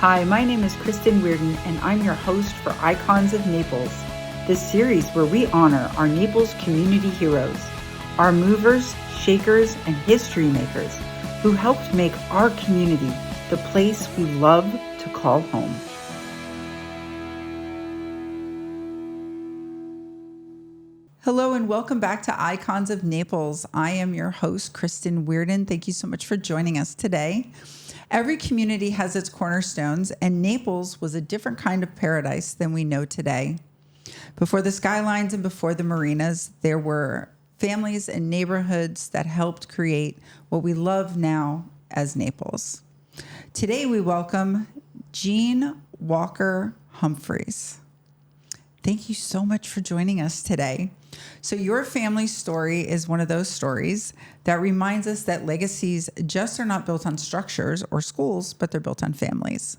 Hi, my name is Kristen Weirden, and I'm your host for Icons of Naples, this series where we honor our Naples community heroes, our movers, shakers, and history makers who helped make our community the place we love to call home. Hello and welcome back to Icons of Naples. I am your host, Kristen Weirden. Thank you so much for joining us today. Every community has its cornerstones, and Naples was a different kind of paradise than we know today. Before the skylines and before the marinas, there were families and neighborhoods that helped create what we love now as Naples. Today we welcome Jean Walker-Humphries. Thank you so much for joining us today. So your family story is one of those stories that reminds us that legacies just are not built on structures or schools, but they're built on families.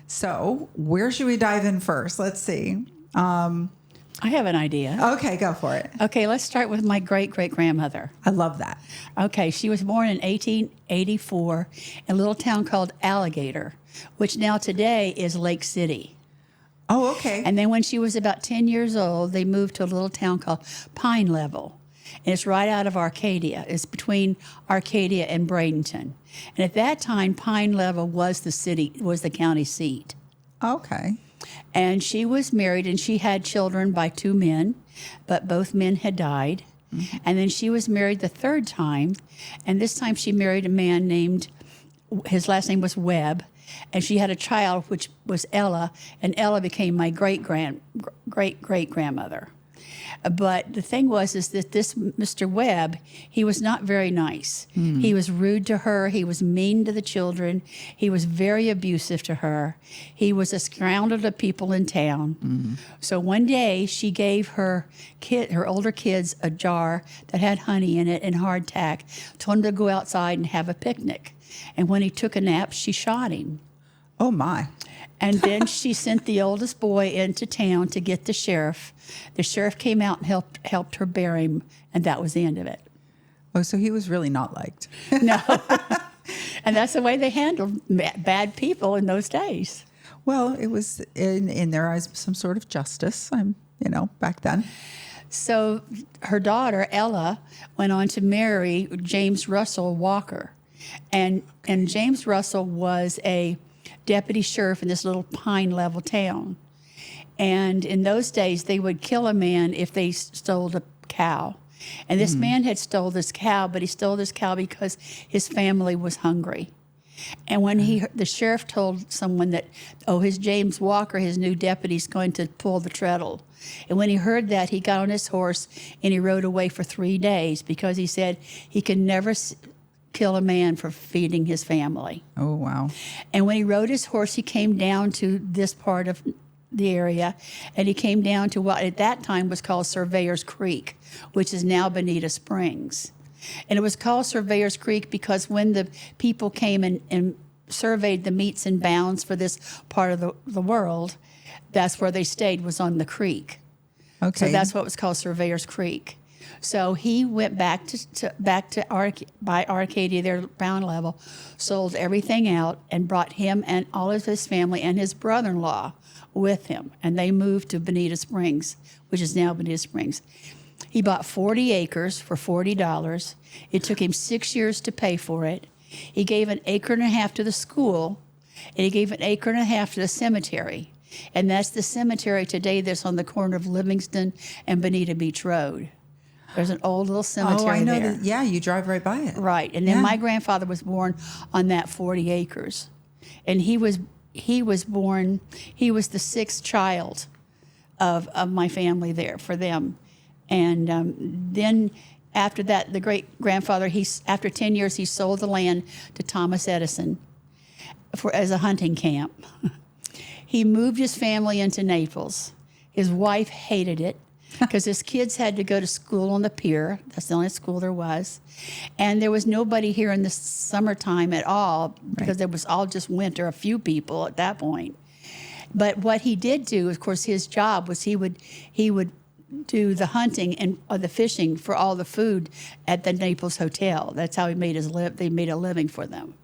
So where should we dive in first? Let's see. I have an idea. Okay, go for it. Okay, let's start with my great-great-grandmother. I love that. Okay, she was born in 1884 in a little town called Alligator, which now today is Lake City. Oh, okay. And then when she was about 10 years old, they moved to a little town called Pine Level. And it's right out of Arcadia. It's between Arcadia and Bradenton. And at that time, Pine Level was the county seat. Okay. And she was married, and she had children by two men, but both men had died. Mm-hmm. And then she was married the third time, and this time she married a man his last name was Webb, and she had a child, which was Ella, and Ella became my great-great-grandmother. But the thing was that this Mr. Webb, he was not very nice. Mm. He was rude to her. He was mean to the children. He was very abusive to her. He was a scoundrel to people in town. Mm. So one day she gave her older kids a jar that had honey in it and hardtack, told them to go outside and have a picnic. And when he took a nap, she shot him. Oh, my. And then she sent the oldest boy into town to get the sheriff. The sheriff came out and helped her bury him, and that was the end of it. Oh, so he was really not liked. No. And that's the way they handled bad people in those days. Well, it was in their eyes some sort of justice, back then. So her daughter, Ella, went on to marry James Russell Walker. And James Russell was a deputy sheriff in this little Pine Level town. And in those days, they would kill a man if they stole a cow. And this man had stole this cow, but he stole this cow because his family was hungry. And when the sheriff told someone that, his James Walker, his new deputy, is going to pull the treadle. And when he heard that, he got on his horse and he rode away for 3 days because he said he could never kill a man for feeding his family. Oh, wow. And when he rode his horse, he came down to this part of the area, and he came down to what at that time was called Surveyor's Creek, which is now Bonita Springs. And it was called Surveyor's Creek because when the people came and surveyed the metes and bounds for this part of the world, that's where they stayed, was on the creek. Okay. So that's what was called Surveyor's Creek. So he went back by Arcadia, their Pine Level, sold everything out, and brought him and all of his family and his brother-in-law with him. And they moved to Bonita Springs, which is now Bonita Springs. He bought 40 acres for $40. It took him 6 years to pay for it. He gave an acre and a half to the school, and he gave an acre and a half to the cemetery. And that's the cemetery today that's on the corner of Livingston and Bonita Beach Road. There's an old little cemetery there. Oh, I know that. Yeah, you drive right by it. Right. And then my grandfather was born on that 40 acres. And he was the sixth child of my family there for them. And then after that, the great-grandfather, after 10 years, he sold the land to Thomas Edison as a hunting camp. He moved his family into Naples. His wife hated it because his kids had to go to school on the Pier. That's the only school there was. And there was nobody here in the summertime at all because it was all just winter, a few people at that point. But what he did do, of course, his job was he would do the hunting and the fishing for all the food at the Naples Hotel. That's how he made they made a living for them.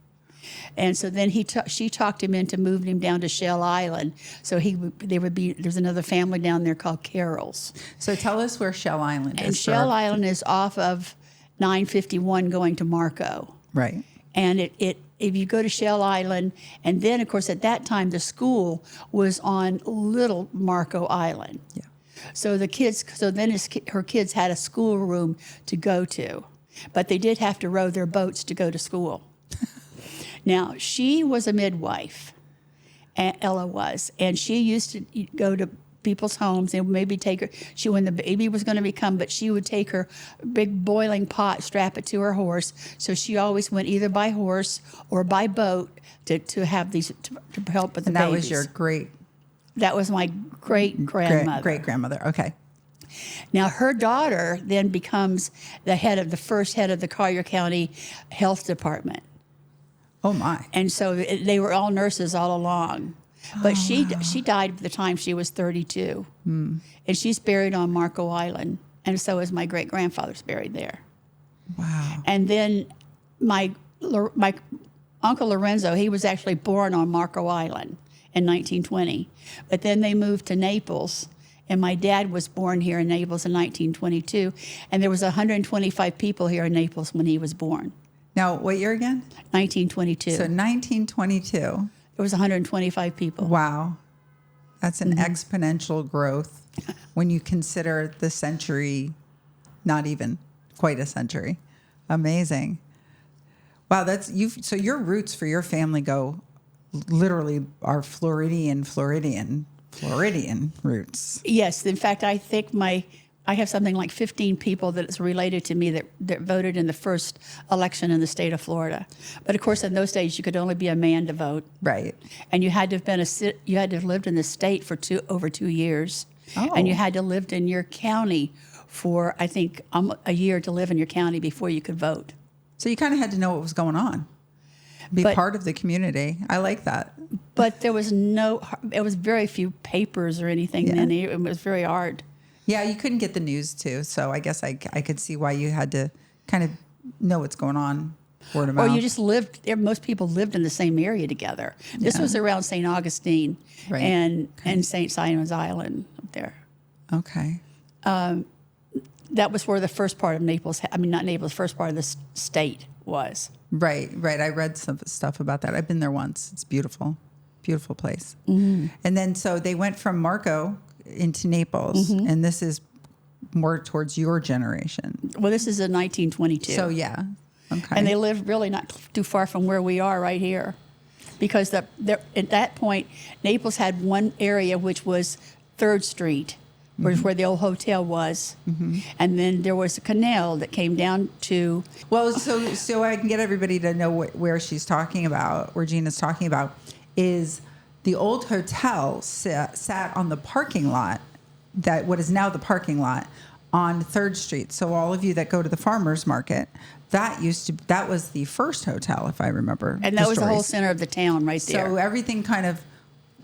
And so then she talked him into moving him down to Shell Island. So there's another family down there called Carroll's. So tell us where Shell Island is. And Shell Island is off of 951 going to Marco. Right. And if you go to Shell Island, and then, of course, at that time, the school was on Little Marco Island. Yeah. So her kids had a schoolroom to go to, but they did have to row their boats to go to school. Now, she was a midwife, Ella was, and she used to go to people's homes and maybe take her, when the baby was going to become, but she would take her big boiling pot, strap it to her horse. So she always went either by horse or by boat to have these, to help with the babies. And that was your That was my great-grandmother. Great-grandmother, okay. Now, her daughter then becomes the first head of the Collier County Health Department. Oh, my. And so they were all nurses all along. But she died by the time she was 32. And she's buried on Marco Island. And so is my great-grandfather's buried there. Wow. And then my Uncle Lorenzo, he was actually born on Marco Island in 1920. But then they moved to Naples. And my dad was born here in Naples in 1922. And there was 125 people here in Naples when he was born. Now, what year again? 1922. So 1922. There was 125 people. Wow. That's an exponential growth when you consider the century, not even quite a century. Amazing. Wow, so your roots for your family literally are Floridian roots. Yes. In fact, I think I have something like 15 people that is related to me that voted in the first election in the state of Florida. But of course, in those days, you could only be a man to vote. Right. And you had to have lived in the state for over 2 years. Oh. And you had to lived in your county for, I think, a year to live in your county before you could vote. So you kind of had to know what was going on. Be part of the community. I like that. But there was very few papers or anything then. It was very hard. Yeah, you couldn't get the news too, so I guess I could see why you had to kind of know what's going on, word of mouth. Or you just lived, most people lived in the same area together. This was around St. Augustine and St. Simon's Island up there. Okay. That was where the first part of Naples, not Naples, first part of the state was. Right. I read some stuff about that. I've been there once. It's beautiful. Beautiful place. Mm-hmm. And then so they went from Marco into Naples, and this is more towards your generation. Well, this is in 1922. So, yeah. Okay. And they lived really not too far from where we are right here. Because at that point, Naples had one area which was 3rd Street, where the old hotel was. Mm-hmm. And then there was a canal that came down to... Well, so I can get everybody to know where she's talking about, where Gina's talking about, is... The old hotel sat on the parking lot, what is now the parking lot, on 3rd Street. So all of you that go to the farmers market, that was the first hotel, if I remember. And that was the whole center of the town right there. So everything and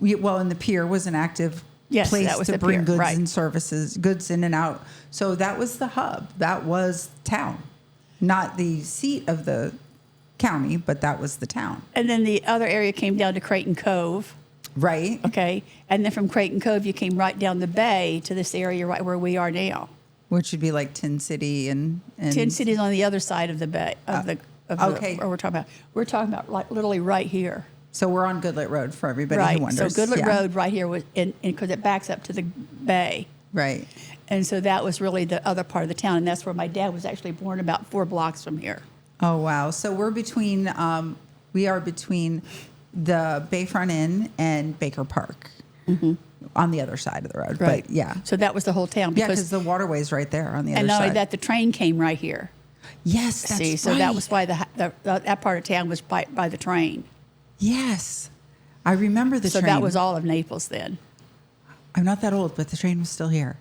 the Pier was an active place to bring goods and services, goods in and out. So that was the hub. That was town, not the seat of the county, but that was the town. And then the other area came down to Creighton Cove. Right. Okay. And then from Creighton Cove, you came right down the bay to this area right where we are now. Which would be like Tin City and Tin City is on the other side of the bay. Okay. Where we're talking about like literally right here. So we're on Goodlet Road for everybody who wonders. So Goodlet Road right here was because it backs up to the bay. Right. And so that was really the other part of the town, and that's where my dad was actually born, about 4 blocks from here. Oh wow! So we are between the Bayfront Inn and Baker Park, on the other side of the road. Right. But yeah. So that was the whole town. Because the waterways right there on the other side. And not only that, the train came right here. Yes, that's right. So that was why that part of town was by the train. Yes, I remember the train. So that was all of Naples then. I'm not that old, but the train was still here.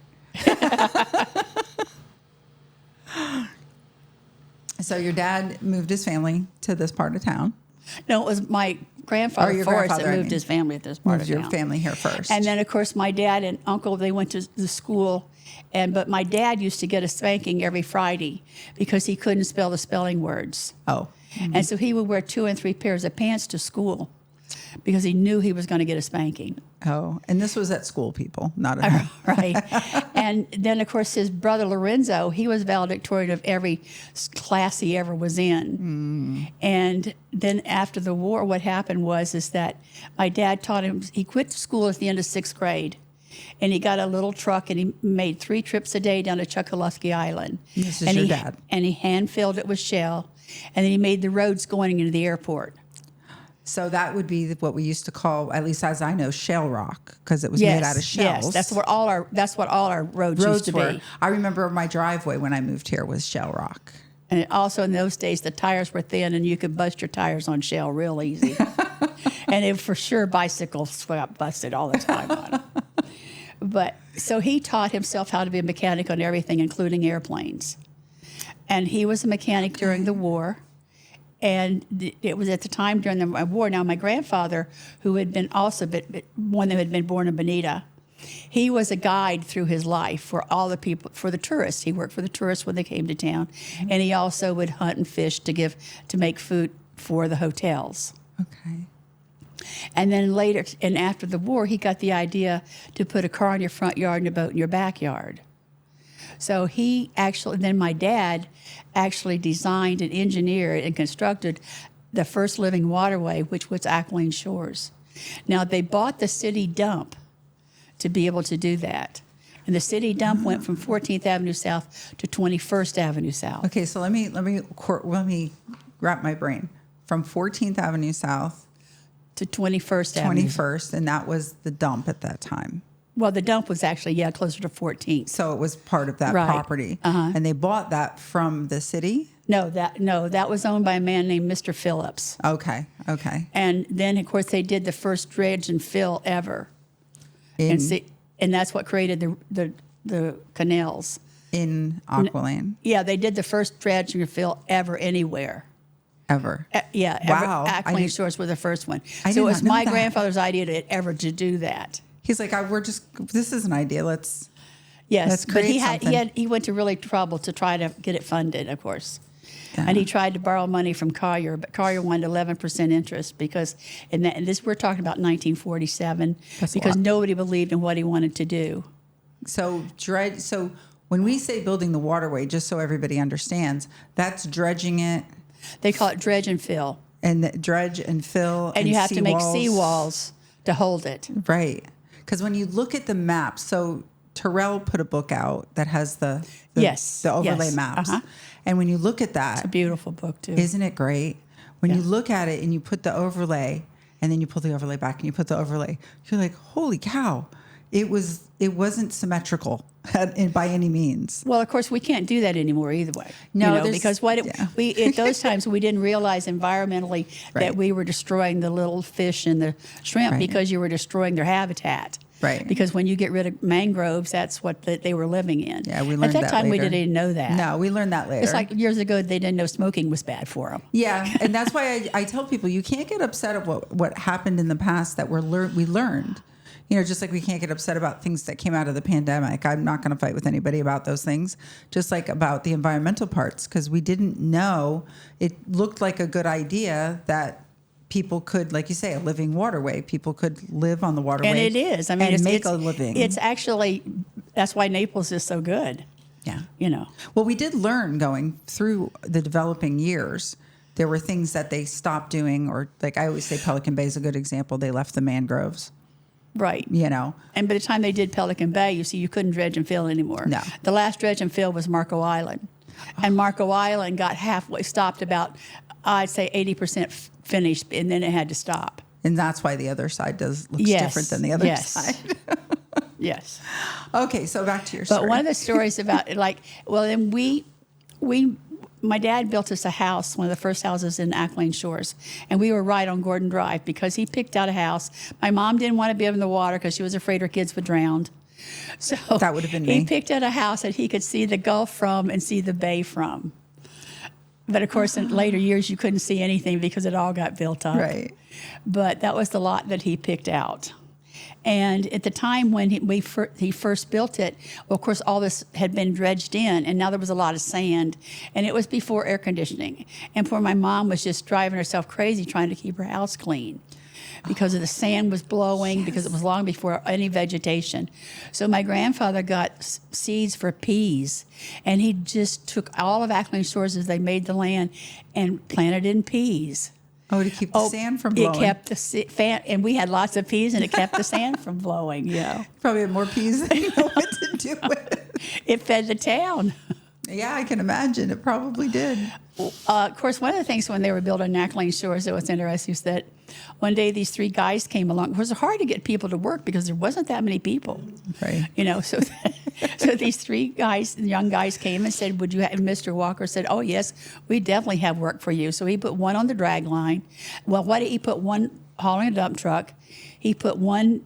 So your dad moved his family to this part of town? No, it was my grandfather Forrest that moved his family to this part of town. Moved your family here first. And then, of course, my dad and uncle, they went to the school. But my dad used to get a spanking every Friday because he couldn't spell the spelling words. Oh. And so he would wear 2 and 3 pairs of pants to school because he knew he was going to get a spanking. Oh, and this was at school, people, not at home. Right. And then, of course, his brother Lorenzo, he was valedictorian of every class he ever was in. And then after the war, what happened is that my dad taught him, he quit school at the end of 6th grade. And he got a little truck, and he made 3 trips a day down to Chuckalufsky Island. This is your dad. And he hand-filled it with shell, and then he made the roads going into the airport. So that would be what we used to call, at least as I know, shell rock, because it was made out of shells. Yes, that's what all our roads used to be. I remember my driveway when I moved here was shell rock. And also in those days, the tires were thin, and you could bust your tires on shell real easy. And it, for sure, bicycles got busted all the time on them. But so he taught himself how to be a mechanic on everything, including airplanes. And he was a mechanic during the war. And it was at the time during the war. Now, my grandfather, who had been also one that had been born in Bonita, he was a guide through his life for all the people, for the tourists. He worked for the tourists when they came to town. And he also would hunt and fish to make food for the hotels. Okay. And then later, and after the war, he got the idea to put a car in your front yard and a boat in your backyard. So then my dad actually designed and engineered and constructed the first living waterway, which was Aqualane Shores. Now, they bought the city dump to be able to do that. And the city dump went from 14th Avenue South to 21st Avenue South. Okay, so let me wrap my brain. From 14th Avenue South to 21st Avenue. 21st, and that was the dump at that time. Well, the dump was actually, closer to 14th. So it was part of that Right. property. And they bought that from the city? No, that was owned by a man named Mr. Phillips. Okay. And then, of course, they did the first dredge and fill ever. And that's what created the canals. In Aqualane? Yeah, they did the first dredge and fill ever anywhere. Ever? Wow. Aqualane Shores were the first one. So it was my grandfather's idea to do that. He's like, this is an idea. Let's Yes, but something. he went to really trouble to try to get it funded, of course. Yeah. And he tried to borrow money from Collier, but Collier wanted 11% interest because, and this we're talking about 1947, because nobody believed in what he wanted to do. So when we say building the waterway, just so everybody understands, that's dredging it. They call it dredge and fill. And dredge and fill. And you have to make seawalls to hold it. Right. Because when you look at the maps, so Terrell put a book out that has the overlay maps. And when you look at that. It's a beautiful book, too. Isn't it great? When you look at it and you put the overlay, and then you pull the overlay back and you put the overlay, you're like, holy cow. It wasn't symmetrical by any means. Well, of course, we can't do that anymore either way. No, because at those times we didn't realize environmentally that we were destroying the little fish and the shrimp because you were destroying their habitat. Right. Because when you get rid of mangroves, that's what they were living in. Yeah, we learned that at that time later. We didn't know that. No, we learned that later. It's like years ago they didn't know smoking was bad for them. Yeah, and that's why I tell people you can't get upset at what happened in the past that we learned. Just like we can't get upset about things that came out of the pandemic. I'm not going to fight with anybody about those things, just like about the environmental parts, because we didn't know. It looked like a good idea that people could, like you say, a living waterway. People could live on the waterway. And it is. I mean, it's make a living. It's actually, that's why Naples is so good. Yeah. Well, we did learn going through the developing years. There were things that they stopped doing, or like I always say, Pelican Bay is a good example. They left the mangroves. Right. And by the time they did Pelican Bay, you couldn't dredge and fill anymore. No. The last dredge and fill was Marco Island. And Marco Island got stopped about, I'd say 80% finished, and then it had to stop. And that's why the other side looks different than the other side. Yes. Okay, so back to your story. But one of the stories about, then my dad built us a house, one of the first houses in Aqualane Shores, and we were right on Gordon Drive because he picked out a house. My mom didn't want to be in the water because she was afraid her kids would drown. So that would have been me. He picked out a house that he could see the Gulf from and see the bay from. But of course, in later years, you couldn't see anything because it all got built up. Right. But that was the lot that he picked out. And at the time when he first built it, well, of course, all this had been dredged in, and now there was a lot of sand. And it was before air conditioning. And poor my mom was just driving herself crazy trying to keep her house clean because of the sand was blowing, because it was long before any vegetation. So my grandfather got seeds for peas, and he just took all of Aqualane Shores as they made the land and planted in peas. Oh, to keep the sand from blowing. It kept the fan, and we had lots of peas, and it kept the sand from blowing. Yeah, Probably had more peas than you know what to do with. it fed the town. Yeah, I can imagine. It probably did. Of course, one of the things when they were building Aqualane Shores that was interesting is that one day these three guys came along. It was hard to get people to work because there wasn't that many people. Right. You know, so these three guys, young guys came and said, would you have, Mr. Walker said, oh, yes, we definitely have work for you. So he put one on the drag line. Well, what did he put? One hauling a dump truck. He put one,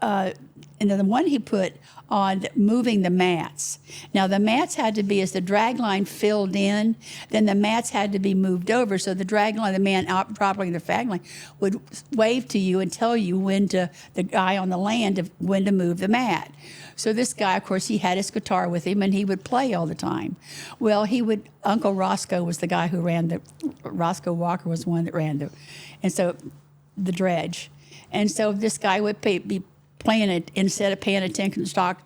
and then the one he put on moving the mats. Now, the mats had to be, as the drag line filled in, then the mats had to be moved over. So the drag line, the man out properly in the drag line, would wave to you and tell you when to, the guy on the land, when to move the mat. So this guy, of course, he had his guitar with him, and he would play all the time. Well, Uncle Roscoe was the guy who ran Roscoe Walker was the one that ran the dredge. And so this guy would be playing it, instead of paying attention to stock,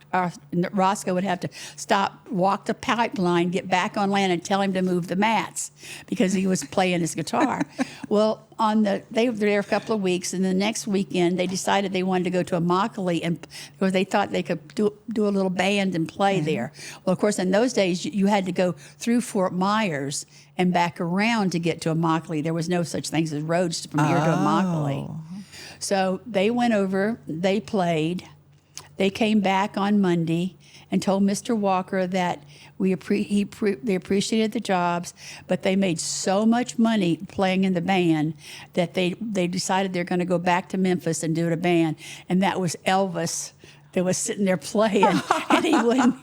Roscoe would have to stop, walk the pipeline, get back on land, and tell him to move the mats because he was playing his guitar. Well, they were there a couple of weeks, and the next weekend they decided they wanted to go to Immokalee, and because they thought they could do a little band and play there. Well, of course, in those days you had to go through Fort Myers and back around to get to Immokalee. There was no such things as roads from here to Immokalee. So they went over, they played, they came back on Monday and told Mr. Walker that they appreciated the jobs, but they made so much money playing in the band that they decided they're going to go back to Memphis and do a band. And that was Elvis that was sitting there playing, and he wouldn't.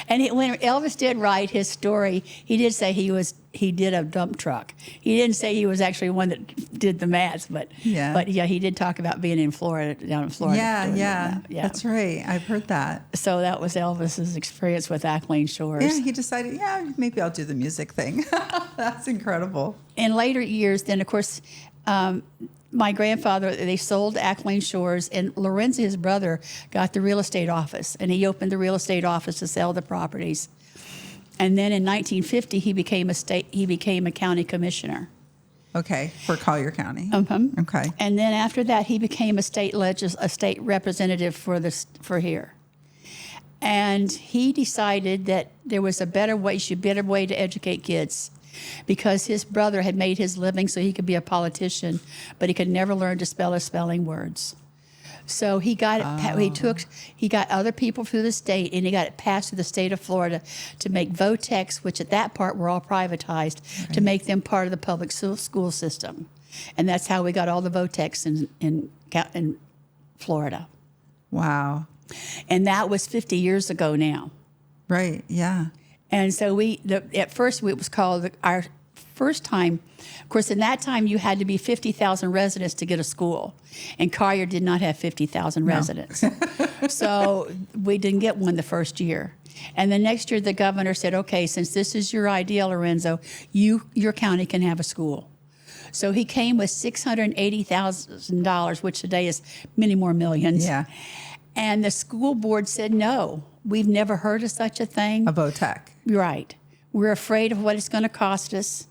And when Elvis did write his story, he did say he did a dump truck. He didn't say he was actually one that did the mats, but yeah, he did talk about being in Florida, down in Florida. Yeah, that's right. I've heard that. So that was Elvis's experience with Aqualane Shores. Yeah, he decided, maybe I'll do the music thing. That's incredible. In later years, then of course, my grandfather, they sold Aqualane Shores, and Lorenzo, his brother, got the real estate office, and he opened the real estate office to sell the properties. And then in 1950, he became a county commissioner. Okay, for Collier County. Okay. And then after that, he became a state representative for here. And he decided that there was a better way to educate kids, because his brother had made his living so he could be a politician, but he could never learn to spell his spelling words. So he got he got other people through the state, and he got it passed through the state of Florida to make VOTEX, which at that part were all privatized, to make them part of the public school system. And that's how we got all the VOTEX in Florida. Wow. And that was 50 years ago now. Right, yeah. And so at first it was called our first time. Of course, in that time you had to be 50,000 residents to get a school, and Collier did not have 50,000 residents. So we didn't get one the first year. And the next year the governor said, okay, since this is your idea, Lorenzo, your county can have a school. So he came with $680,000, which today is many more millions. Yeah. And the school board said, no, we've never heard of such a thing. A VOTEC. Right. We're afraid of what it's going to cost us.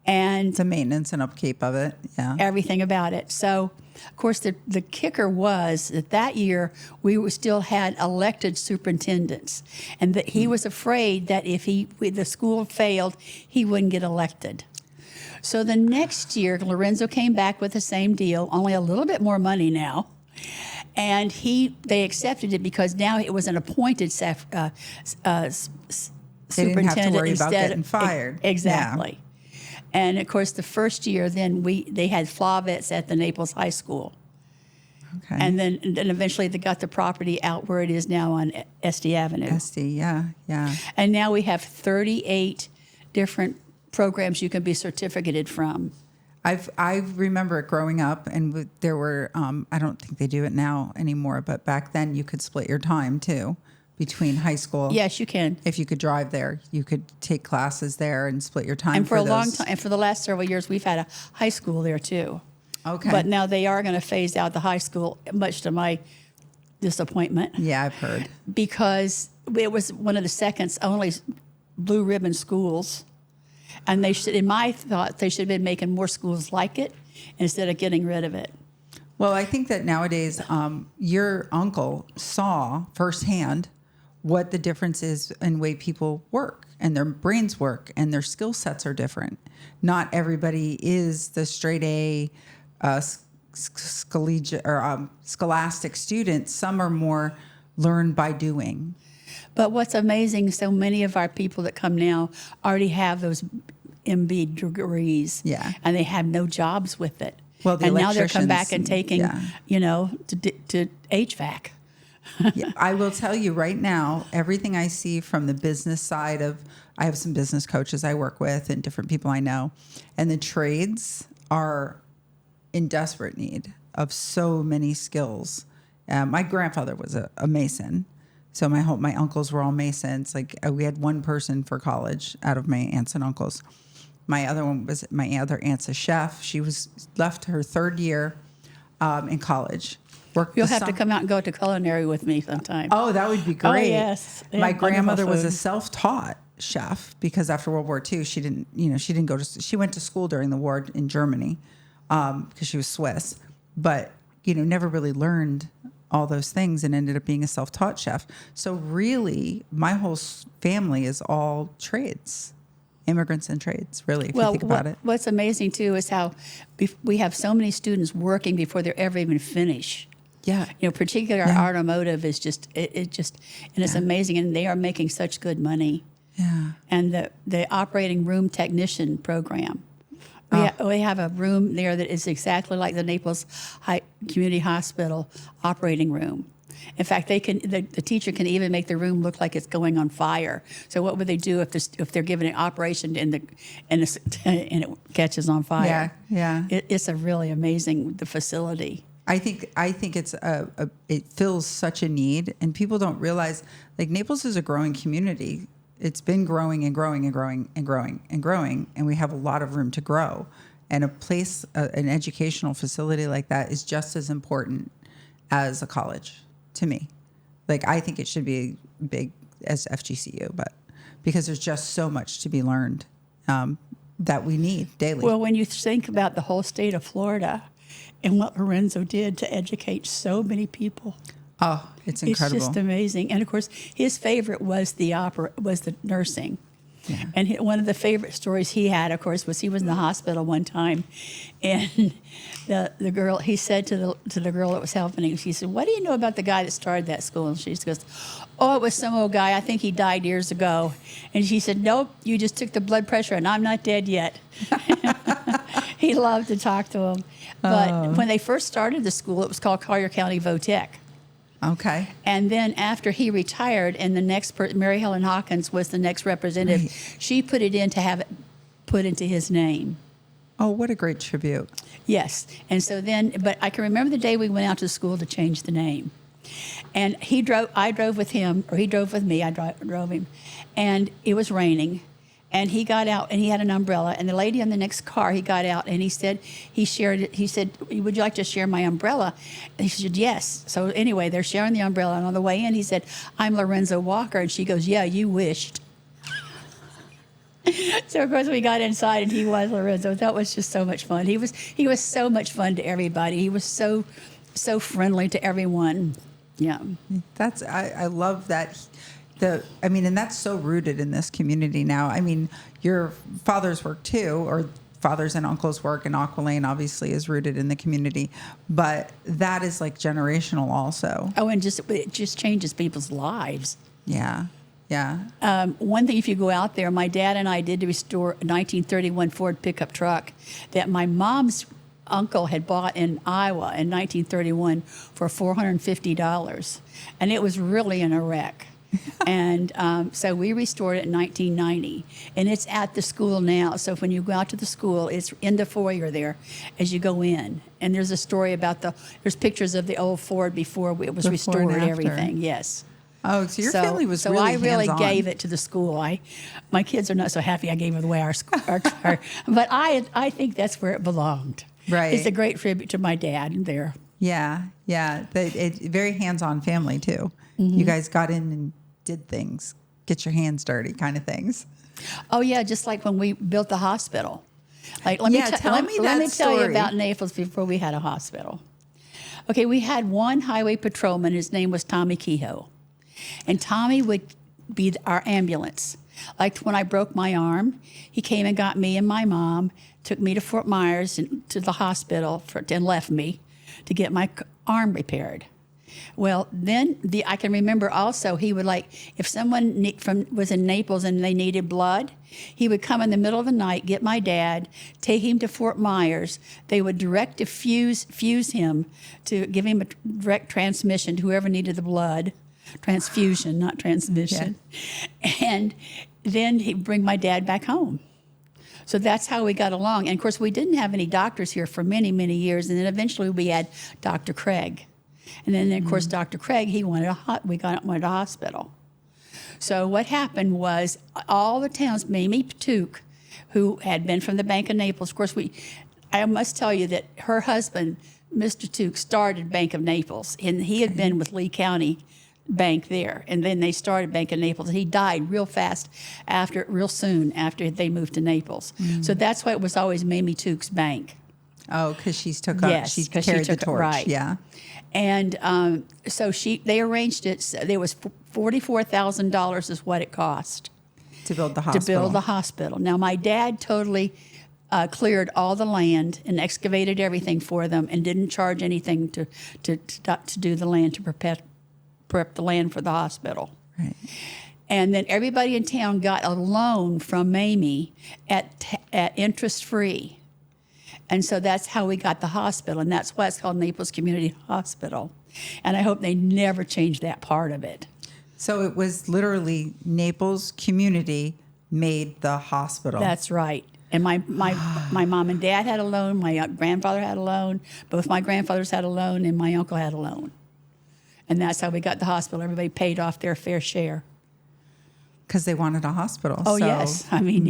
And the maintenance and upkeep of it. Yeah. Everything about it. So, of course, the kicker was that year we still had elected superintendents. And that he was afraid that if the school failed, he wouldn't get elected. So the next year, Lorenzo came back with the same deal, only a little bit more money now. And they accepted it because now it was an appointed superintendent. They didn't have to worry about getting fired. Exactly. Yeah. And of course, the first year, then they had flavets at the Naples High School. Okay. And then eventually they got the property out where it is now on Estee Avenue. Estee, yeah. And now we have 38 different programs you can be certificated from. I remember it growing up, and there were I don't think they do it now anymore, but back then you could split your time too between high school. Yes, you can. If you could drive there, you could take classes there and split your time. And for a those. long time, and for the last several years, we've had a high school there too. Okay. But now they are going to phase out the high school, much to my disappointment. Yeah, I've heard. Because it was one of the second's only blue ribbon schools. And they should, in my thought, they should have been making more schools like it instead of getting rid of it. Well, I think that nowadays your uncle saw firsthand what the difference is in the way people work and their brains work and their skill sets are different. Not everybody is the straight A scholastic student. Some are more learn by doing. But what's amazing, so many of our people that come now already have those MB degrees. Yeah. And they have no jobs with it. Well, the and now they're come back electricians, and taking, yeah. To HVAC. Yeah, I will tell you right now, everything I see from the business side of, I have some business coaches I work with and different people I know, and the trades are in desperate need of so many skills. My grandfather was a mason. So my uncles were all masons. Like we had one person for college out of my aunts and uncles. My other aunt's a chef. She was left her third year in college. You'll have to come out and go to culinary with me sometime. Oh, that would be great. Oh, yes. My grandmother was a self-taught chef because after World War II, she went to school during the war in Germany because she was Swiss, but never really learned all those things and ended up being a self-taught chef. So really, my whole family is all trades, immigrants and trades, really, if you think about it. What's amazing, too, is how we have so many students working before they're ever even finished. Yeah. Particularly our automotive is just, it's amazing. And they are making such good money. Yeah. And the operating room technician program. We have a room there that is exactly like the Naples Community Hospital operating room. In fact, the teacher can even make the room look like it's going on fire. So what would they do if they're given an operation and it catches on fire? Yeah. It's a really amazing facility. I think it's it fills such a need, and people don't realize like Naples is a growing community. It's been growing and growing and growing and growing and growing, and we have a lot of room to grow. And a place, an educational facility like that is just as important as a college to me. Like I think it should be big as FGCU, but because there's just so much to be learned that we need daily. Well, when you think about the whole state of Florida and what Lorenzo did to educate so many people. Oh, it's incredible. It's just amazing. And of course, his favorite was the nursing. Yeah. And one of the favorite stories he had, of course, was he was in the hospital one time, and the girl, he said to the girl that was helping him, she said, "What do you know about the guy that started that school?" And she goes, "Oh, it was some old guy. I think he died years ago." And she said, "Nope, you just took the blood pressure, and I'm not dead yet." He loved to talk to him. But when they first started the school, it was called Collier County Votech. Okay. And then after he retired, and the next person, Mary Helen Hawkins was the next representative, Right. she put it in to have it put into his name. Oh, what a great tribute. Yes. And so then, but I can remember the day we went out to school to change the name. And I drove with him, or he drove with me, I drove him. And it was raining. And he got out, and he had an umbrella. And the lady in the next car, he got out, and he said, he said, "Would you like to share my umbrella?" And she said, "Yes." So anyway, they're sharing the umbrella. And on the way in, he said, "I'm Lorenzo Walker." And she goes, "Yeah, you wished." So of course we got inside, and he was Lorenzo. That was just so much fun. He was so much fun to everybody. He was so friendly to everyone. Yeah. I love that. And that's so rooted in this community now. I mean, your father's work too, or fathers and uncles' work, and Aqualane obviously is rooted in the community, but that is like generational also. Oh, and it just changes people's lives. Yeah. Yeah. One thing, if you go out there, my dad and I did to restore a 1931 Ford pickup truck that my mom's uncle had bought in Iowa in 1931 for $450. And it was really in a wreck. And so we restored it in 1990, and it's at the school now. So when you go out to the school, it's in the foyer there as you go in. And there's a story about there's pictures of the old Ford before it was restored and everything. Yes. Oh, so your family was really I really hands-on. gave it to the school. My kids are not so happy I gave it away our but I think that's where it belonged. Right. It's a great tribute to my dad there. Yeah. It's very hands-on family too. Mm-hmm. You guys got in and did things, get your hands dirty kind of things. Oh yeah, just like when we built the hospital. Like let me tell you about Naples before we had a hospital. Okay, we had one highway patrolman. His name was Tommy Kehoe, and Tommy would be our ambulance. Like when I broke my arm, he came and got me and my mom, took me to Fort Myers and to the hospital and left me to get my arm repaired. Well, then I can remember also he would if someone was in Naples and they needed blood, he would come in the middle of the night, get my dad, take him to Fort Myers. They would direct fuse him to give him a direct transmission to whoever needed the blood. Transfusion, not transmission. Yeah. And then he'd bring my dad back home. So that's how we got along. And of course, we didn't have any doctors here for many, many years. And then eventually we had Dr. Craig. And then, of course, Dr. Craig, wanted a hospital. So what happened was all the towns, Mamie Patook, who had been from the Bank of Naples, of course, I must tell you that her husband, Mr. Took, started Bank of Naples. And he had been with Lee County Bank there. And then they started Bank of Naples. He died real soon after they moved to Naples. Mm-hmm. So that's why it was always Mamie Took's Bank. Oh, because she carried the torch. Right. Yeah. And so they arranged it. So there was $44,000 is what it cost to build the hospital. Now my dad totally cleared all the land and excavated everything for them, and didn't charge anything to do the land, to prep the land for the hospital. Right. And then everybody in town got a loan from Mamie at interest free. And so that's how we got the hospital, and that's why it's called Naples Community Hospital. And I hope they never change that part of it. So it was literally Naples Community made the hospital. That's right. And my mom and dad had a loan, my grandfather had a loan, both my grandfathers had a loan, and my uncle had a loan. And that's how we got the hospital. Everybody paid off their fair share. Because they wanted a hospital. Oh, yes. I mean,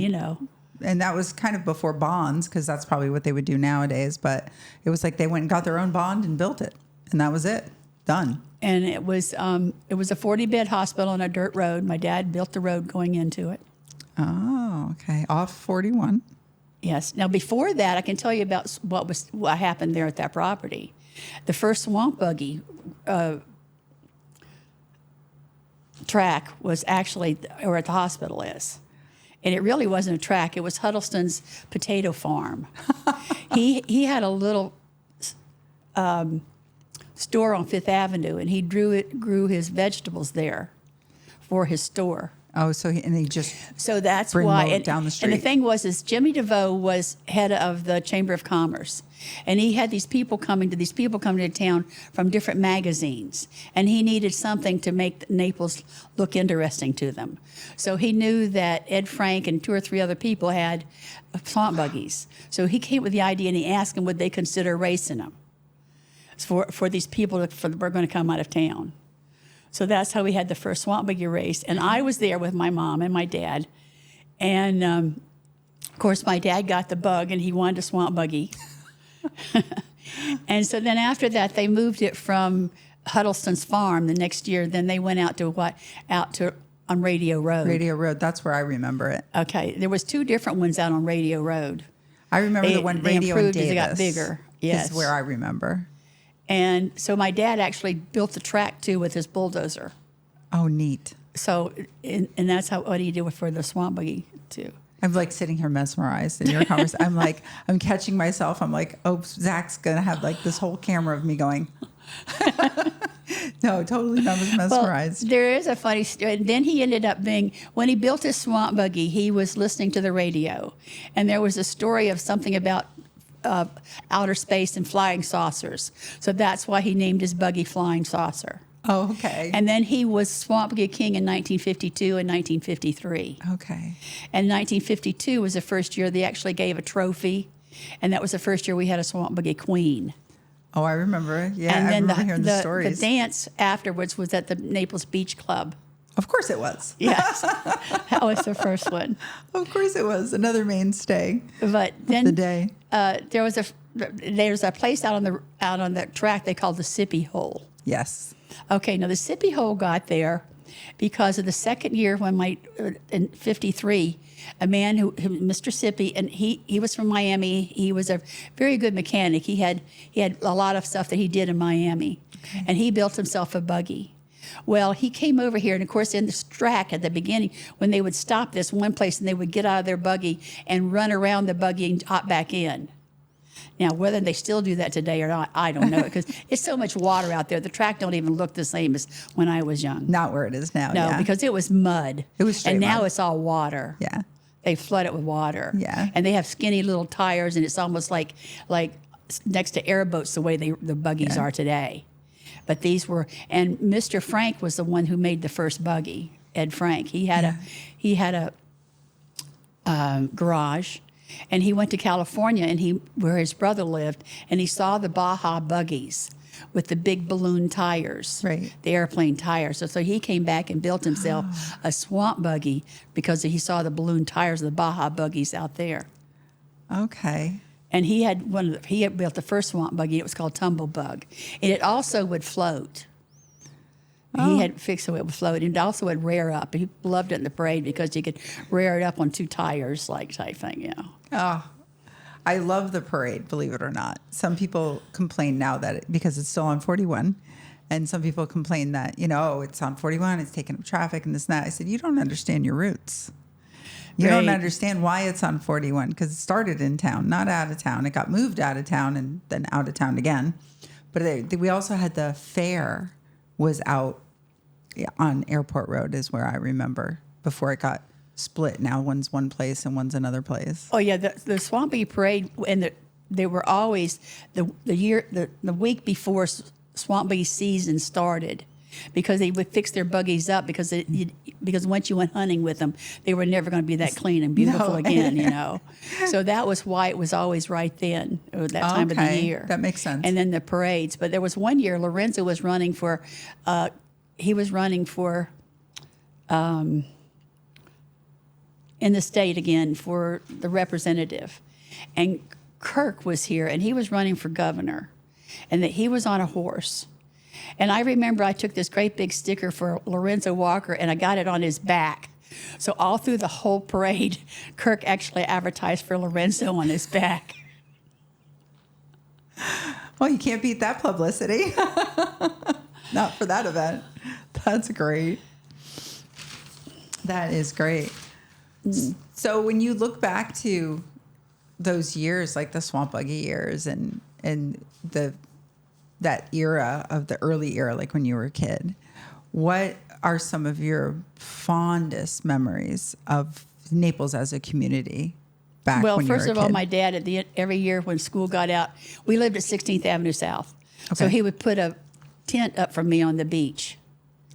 And that was kind of before bonds, because that's probably what they would do nowadays. But it was like they went and got their own bond and built it. And that was it. Done. And it was a 40-bed hospital on a dirt road. My dad built the road going into it. Oh, okay. Off 41. Yes. Now, before that, I can tell you about what happened there at that property. The first swamp buggy track was actually where the hospital is. And it really wasn't a track. It was Huddleston's potato farm. He had a little store on Fifth Avenue, and he grew his vegetables there for his store. Oh, so he just that's why down the street. And the thing was, Jimmy DeVoe was head of the Chamber of Commerce, and he had these people coming to town from different magazines, and he needed something to make Naples look interesting to them. So he knew that Ed Frank and 2 or 3 other people had swamp buggies. So he came with the idea, and he asked them would they consider racing them for these people that were going to come out of town. So that's how we had the first swamp buggy race. And I was there with my mom and my dad. And, of course, my dad got the bug, and he wanted a swamp buggy. And so then after that, they moved it from Huddleston's farm the next year. Then they went out on Radio Road. Radio Road, that's where I remember it. Okay. There was 2 different ones out on Radio Road. I remember the one Radio in Davis. They got bigger. Yes. Is where I remember. And so my dad actually built the track, too, with his bulldozer. Oh, neat. So, and that's what he did for the swamp buggy, too. I'm like sitting here mesmerized in your conversation. I'm catching myself. I'm like, oh, Zach's going to have like this whole camera of me going. No, totally mesmerized. Well, there is a funny story. Then he ended up when he built his swamp buggy, he was listening to the radio. And there was a story of something about outer space and flying saucers. So that's why he named his buggy Flying Saucer. Oh, okay. And then he was Swamp Buggy King in 1952 and 1953. Okay. And 1952 was the first year they actually gave a trophy. And that was the first year we had a Swamp Buggy Queen. Oh, I remember. Yeah, And I then remember hearing the the stories. dance afterwards was at the Naples Beach Club. Of course it was. Yes, that was the first one. Of course it was. Another mainstay But then of the day. There's a place out on the track they call the Sippy Hole. Yes. Okay, now the Sippy Hole got there because of the second year when in 53, a man Mr. Sippy, and he was from Miami. He was a very good mechanic. He had a lot of stuff that he did in Miami, and he built himself a buggy. Well, he came over here, and of course, in this track at the beginning, when they would stop this one place and they would get out of their buggy and run around the buggy and hop back in. Now, whether they still do that today or not, I don't know, because it's so much water out there. The track don't even look the same as when I was young. Not where it is now. No, yeah. because it was mud. It was straight and now mud. it's all water. Yeah. They flood it with water. Yeah. And they have skinny little tires, and it's almost like next to airboats the way the buggies are today. But these were, and Mr. Frank was the one who made the first buggy. Ed Frank. He had a garage, and he went to California, and where his brother lived, and he saw the Baja buggies with the big balloon tires, Right. the airplane tires. So he came back and built himself a swamp buggy because he saw the balloon tires of the Baja buggies out there. Okay. And he had built the first swamp buggy. It was called Tumblebug, and it also would float. He had fixed so it would float, and it also would rear up. He loved it in the parade because you could rear it up on two tires, type thing, Oh, I love the parade, believe it or not. Some people complain now because it's still on 41. And some people complain that, it's on 41, it's taking up traffic and this and that. I said, you don't understand your roots. You don't understand why it's on 41, because it started in town, not out of town. It got moved out of town and then out of town again. But we also had the fair was out on Airport Road is where I remember before it got split. Now one's one place and one's another place. Oh yeah, the Swampy Parade, and they were always the week before Swampy season started, because they would fix their buggies up because once you went hunting with them, they were never going to be that clean and beautiful again, So that was why it was always right then, or that time of the year. That makes sense. And then the parades. But there was one year Lorenzo was running for, in the state again for the representative, and Kirk was here, and he was running for governor, and that he was on a horse. And I remember I took this great big sticker for Lorenzo Walker, and I got it on his back. So all through the whole parade, Kirk actually advertised for Lorenzo on his back. Well, you can't beat that publicity. Not for that event. That's great. That is great. So when you look back to those years, like the Swamp Buggy years and that era of the early era, like when you were a kid, what are some of your fondest memories of Naples as a community back when you were a kid? Well, first of all, my dad, every year when school got out, we lived at 16th Avenue South. Okay. So he would put a tent up for me on the beach.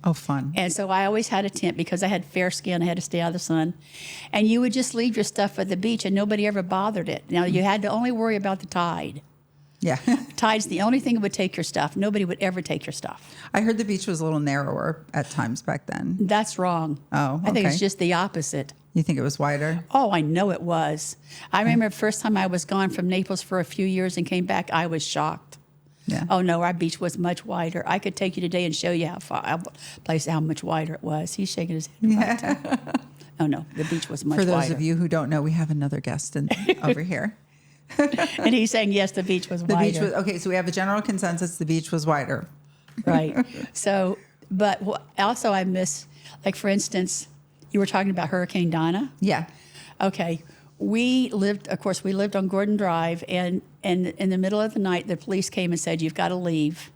Oh, fun. And so I always had a tent because I had fair skin. I had to stay out of the sun. And you would just leave your stuff at the beach and nobody ever bothered it. Now, you had to only worry about the tide. Yeah. Tide's the only thing that would take your stuff. Nobody would ever take your stuff. I heard the beach was a little narrower at times back then. That's wrong. Oh, I think okay. it's just the opposite. You think it was wider? Oh, I know it was. I remember the first time I was gone from Naples for a few years and came back, I was shocked. Yeah. Oh, no, our beach was much wider. I could take you today and show you how much wider it was. He's shaking his head. Yeah. Oh, no, the beach was much For wider. those of you who don't know, we have another guest over here. And he's saying, yes, the beach was The wider. beach was, okay, so we have a general consensus, the beach was wider. Right. So, but also I miss, like, for instance, you were talking about Hurricane Donna. Yeah. Okay. We lived on Gordon Drive, and in the middle of the night, the police came and said, you've got to leave.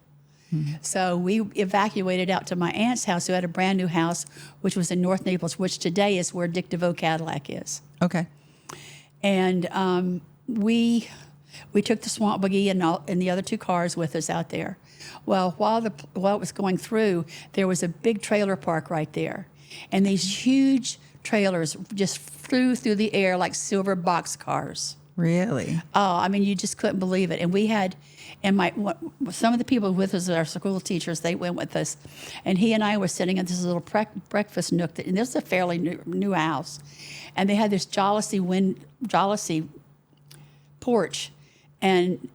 Mm-hmm. So we evacuated out to my aunt's house, who had a brand new house, which was in North Naples, which today is where Dick DeVoe Cadillac is. Okay. And we took the Swamp Buggy and the other two cars with us out there Well, while it was going through, there was a big trailer park right there, and these huge trailers just flew through the air like silver boxcars. Really? Oh, I mean, you just couldn't believe it. And we had, some of the people with us, our school teachers, they went with us, and he and I were sitting at this little breakfast nook. And this is a fairly new house, and they had this jalousie porch, and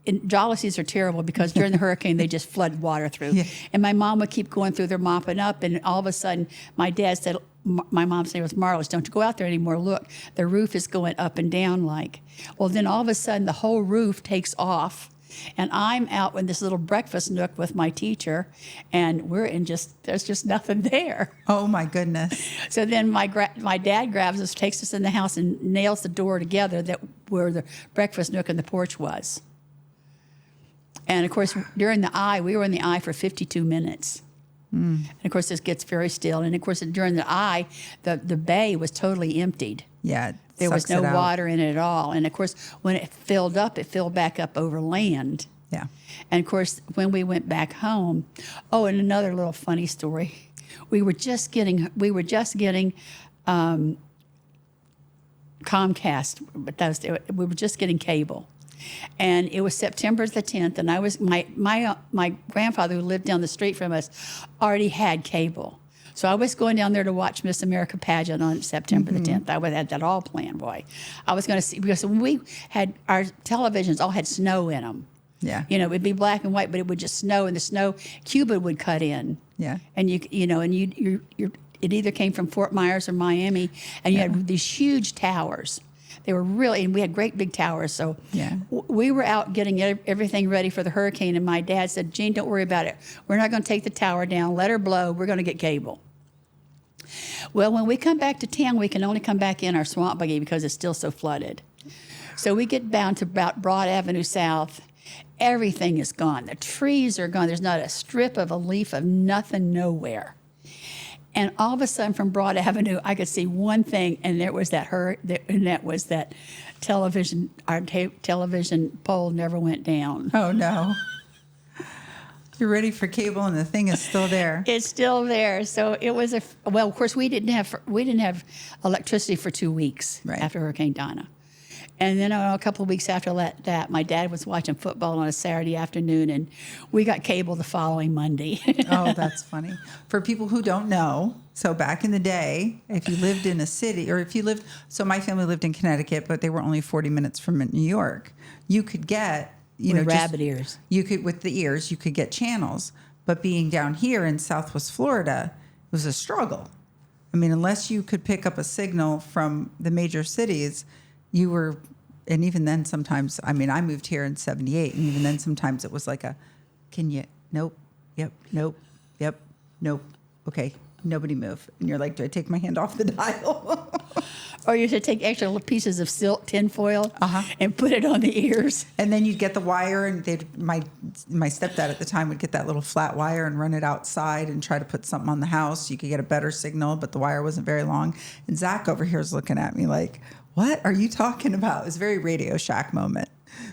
jalousies are terrible because during the hurricane they just flood water through. Yeah. And my mom would keep going through there mopping up, and all of a sudden my dad said, my mom's name was Marlis, don't you go out there anymore, look, the roof is going up and down like. Well, then all of a sudden the whole roof takes off, and I'm out in this little breakfast nook with my teacher, and there's just nothing there. Oh my goodness. So then my dad grabs us, takes us in the house, and nails the door together where the breakfast nook and the porch was. And of course, during the eye, we were in the eye for 52 minutes. And of course, this gets very still. And of course, during the eye, the bay was totally emptied. Yeah. There was no water in it at all. And of course, when it filled up, it filled back up over land. Yeah. And of course, when we went back home, and another little funny story, we were just getting Comcast, but we were just getting cable. And it was September the 10th, and I was my grandfather, who lived down the street from us, already had cable. So I was going down there to watch Miss America pageant on September the 10th. I had that all planned, boy. I was going to see, because when we had our televisions all had snow in them. Yeah. You know, it'd be black and white, but it would just snow, and the snow, Cuba would cut in. Yeah. And it either came from Fort Myers or Miami, and you had these huge towers. They were and we had great big towers. So we were out getting everything ready for the hurricane, and my dad said, Jean, don't worry about it. We're not going to take the tower down. Let her blow. We're going to get cable. Well, when we come back to town, we can only come back in our swamp buggy because it's still so flooded. So we get down to about Broad Avenue South. Everything is gone. The trees are gone. There's not a strip of a leaf of nothing nowhere. And all of a sudden, from Broad Avenue, I could see one thing, and there was that television. Our television pole never went down. Oh no! You're ready for cable, and the thing is still there. It's still there. So it was of course, we didn't have electricity for 2 weeks after Hurricane Donna. And then a couple of weeks after that, my dad was watching football on a Saturday afternoon, and we got cable the following Monday. Oh, that's funny. For people who don't know, so back in the day, if you lived in a city, or so my family lived in Connecticut, but they were only 40 minutes from New York, you could get, rabbit ears. With the ears, you could get channels. But being down here in Southwest Florida, it was a struggle. I mean, unless you could pick up a signal from the major cities, you were, and even then sometimes, I mean, I moved here in 78, and even then sometimes it was like nope, yep, nope, yep, nope, okay, nobody move. And you're like, do I take my hand off the dial? Or you should take extra little pieces of silk tinfoil and put it on the ears. And then you'd get the wire, and my stepdad at the time would get that little flat wire and run it outside and try to put something on the house so you could get a better signal, but the wire wasn't very long. And Zach over here is looking at me like, what are you talking about? It was a very Radio Shack moment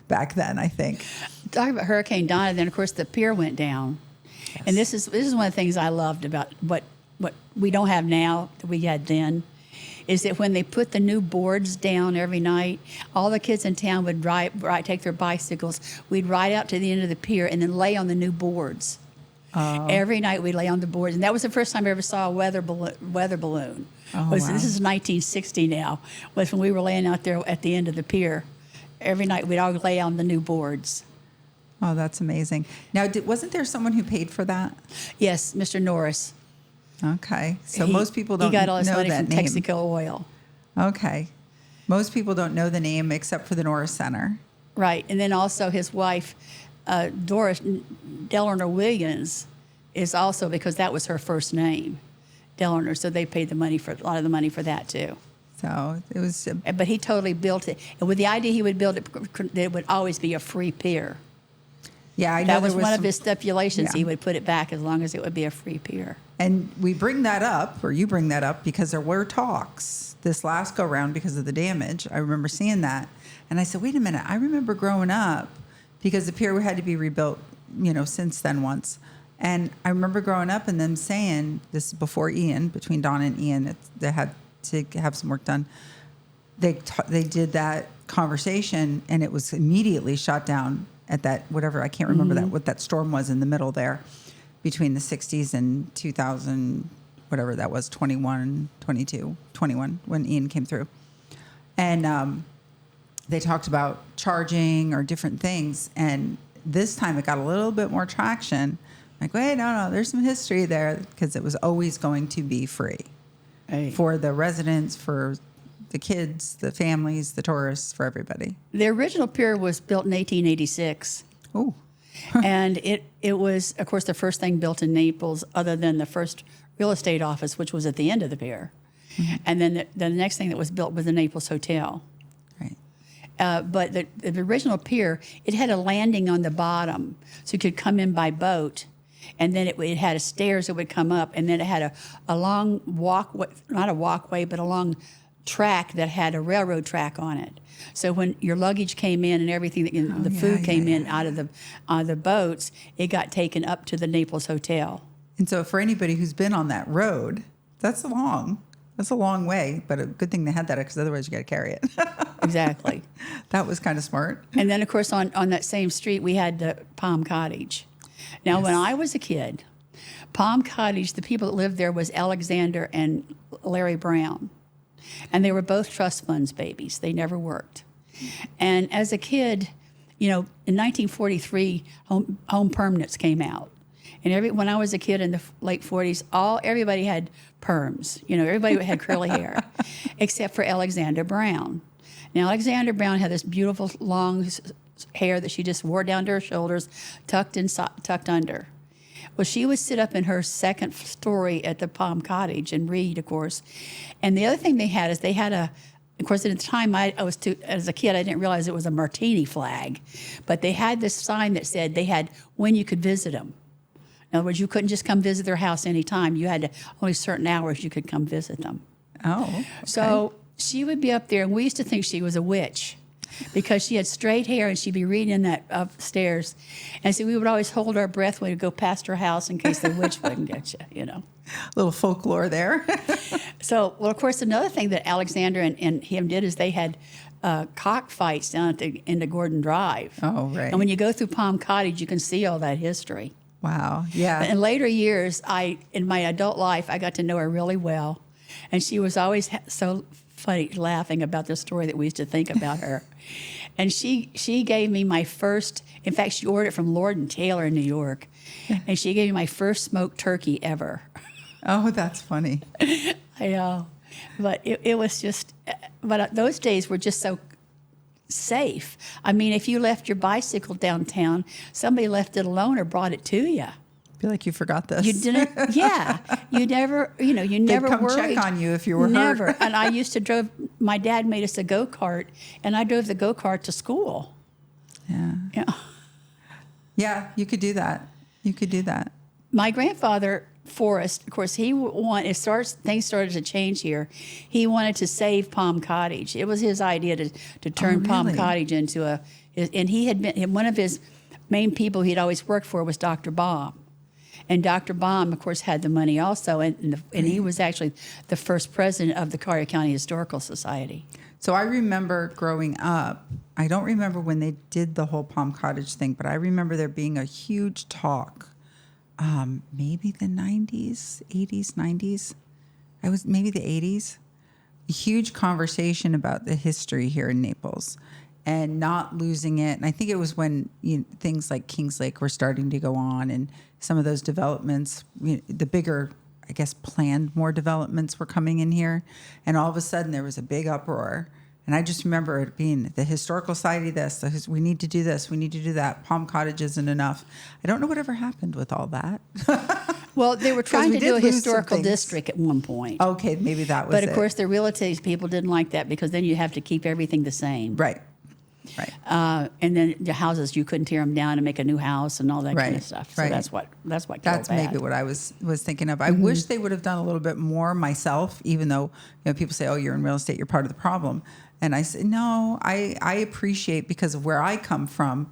back then, I think. Talking about Hurricane Donna, then of course the pier went down. Yes. And this is one of the things I loved about what we don't have now that we had then, is that when they put the new boards down every night, all the kids in town would take their bicycles. We'd ride out to the end of the pier and then lay on the new boards. Every night we'd lay on the boards. And that was the first time I ever saw a weather balloon. Wow. This is 1960 now, was when we were laying out there at the end of the pier. Every night we'd all lay on the new boards. Oh, that's amazing. Now, wasn't there someone who paid for that? Yes, Mr. Norris. Okay. So most people don't know that name. He got all his money from Texaco Oil. Okay. Most people don't know the name except for the Norris Center. Right. And then also his wife, Doris Delorner Williams, is also, because that was her first name, Delorner. So they paid a lot of the money for that too. So it was. But he totally built it. And with the idea he would build it, it would always be a free pier. Yeah, I know that was one of his stipulations. Yeah. He would put it back as long as it would be a free pier. And we bring that up, or you bring that up, because there were talks this last go round because of the damage. I remember seeing that. And I said, wait a minute, I remember growing up, because the pier had to be rebuilt since then once. And I remember growing up and them saying, this is before Ian, between Donna and Ian, they had to have some work done. They did that conversation and it was immediately shot down at that, whatever, I can't remember what that storm was in the middle there between the 60s and 2000, whatever that was, 21, 22, 21, when Ian came through. And they talked about charging or different things. And this time it got a little bit more traction. Like, wait, no, there's some history there because it was always going to be free for the residents, for the kids, the families, the tourists, for everybody. The original pier was built in 1886. Oh. And it was, of course, the first thing built in Naples other than the first real estate office, which was at the end of the pier. Mm-hmm. And then the next thing that was built was the Naples Hotel. Right. But the original pier, it had a landing on the bottom, so you could come in by boat. And then it had a stairs that would come up, and then it had a long walkway, not a walkway, but a long track that had a railroad track on it. So when your luggage came in and everything, the food came in out of the boats, it got taken up to the Naples Hotel. And so for anybody who's been on that road, that's a long way, but a good thing they had that because otherwise you got to carry it. Exactly. That was kind of smart. And then, of course, on that same street, we had the Palm Cottage. Now, when I was a kid, Palm Cottage, the people that lived there was Alexander and Larry Brown. And they were both trust funds babies. They never worked. And as a kid, in 1943, home permanents came out. And when I was a kid in the late 40s, everybody had perms. Everybody had curly hair, except for Alexander Brown. Now, Alexander Brown had this beautiful long hair that she just wore down to her shoulders, tucked under. Well, she would sit up in her second story at the Palm Cottage and read, of course. And the other thing they had is of course, at the time as a kid, I didn't realize it was a martini flag, but they had this sign that said they had when you could visit them. In other words, you couldn't just come visit their house anytime. You had only certain hours you could come visit them. Oh, okay. So she would be up there, and we used to think she was a witch because she had straight hair, and she'd be reading in that upstairs. And so we would always hold our breath when we'd go past her house in case the witch wouldn't get you, A little folklore there. So, well, of course, another thing that Alexander and him did is they had cockfights down at the end of Gordon Drive. Oh, right. And when you go through Palm Cottage, you can see all that history. Wow, yeah. In later years, in my adult life, I got to know her really well. And she was always so funny, laughing about the story that we used to think about her. And she gave me my first, in fact, she ordered it from Lord & Taylor in New York. And she gave me my first smoked turkey ever. Oh, that's funny. I know. But it was just, but those days were just so safe. I mean, if you left your bicycle downtown, somebody left it alone or brought it to you. I feel like you forgot this. You didn't, yeah. You never, you never They'd come worried. check on you if you were never. hurt. And I used to drive, my dad made us a go-kart, and I drove the go-kart to school. Yeah. Yeah. Yeah, you could do that. You could do that. My grandfather, Forrest, of course, things started to change here. He wanted to save Palm Cottage. It was his idea to turn Palm Cottage into and he had been, one of his main people he'd always worked for was Dr. Baum. And Dr. Baum, of course, had the money also, and he was actually the first president of the Collier County Historical Society. So I remember growing up, I don't remember when they did the whole Palm Cottage thing, but I remember there being a huge talk, maybe the 90s, 80s, 90s. Maybe the 80s. A huge conversation about the history here in Naples and not losing it. And I think it was when things like Kings Lake were starting to go on and some of those developments, the bigger, I guess, planned more developments were coming in here. And all of a sudden there was a big uproar. And I just remember it being the Historical Society we need to do this, we need to do that. Palm Cottage isn't enough. I don't know whatever happened with all that. Well, they were trying to do a historical district at one point. Okay, maybe that was it. But of course, the real estate people didn't like that because then you have to keep everything the same. Right. And then the houses, you couldn't tear them down and make a new house and all that kind of stuff. So that's what killed That's that. maybe what I was thinking of. I wish they would have done a little bit more myself, even though people say, oh, you're in real estate, you're part of the problem. And I said, no, I appreciate, because of where I come from,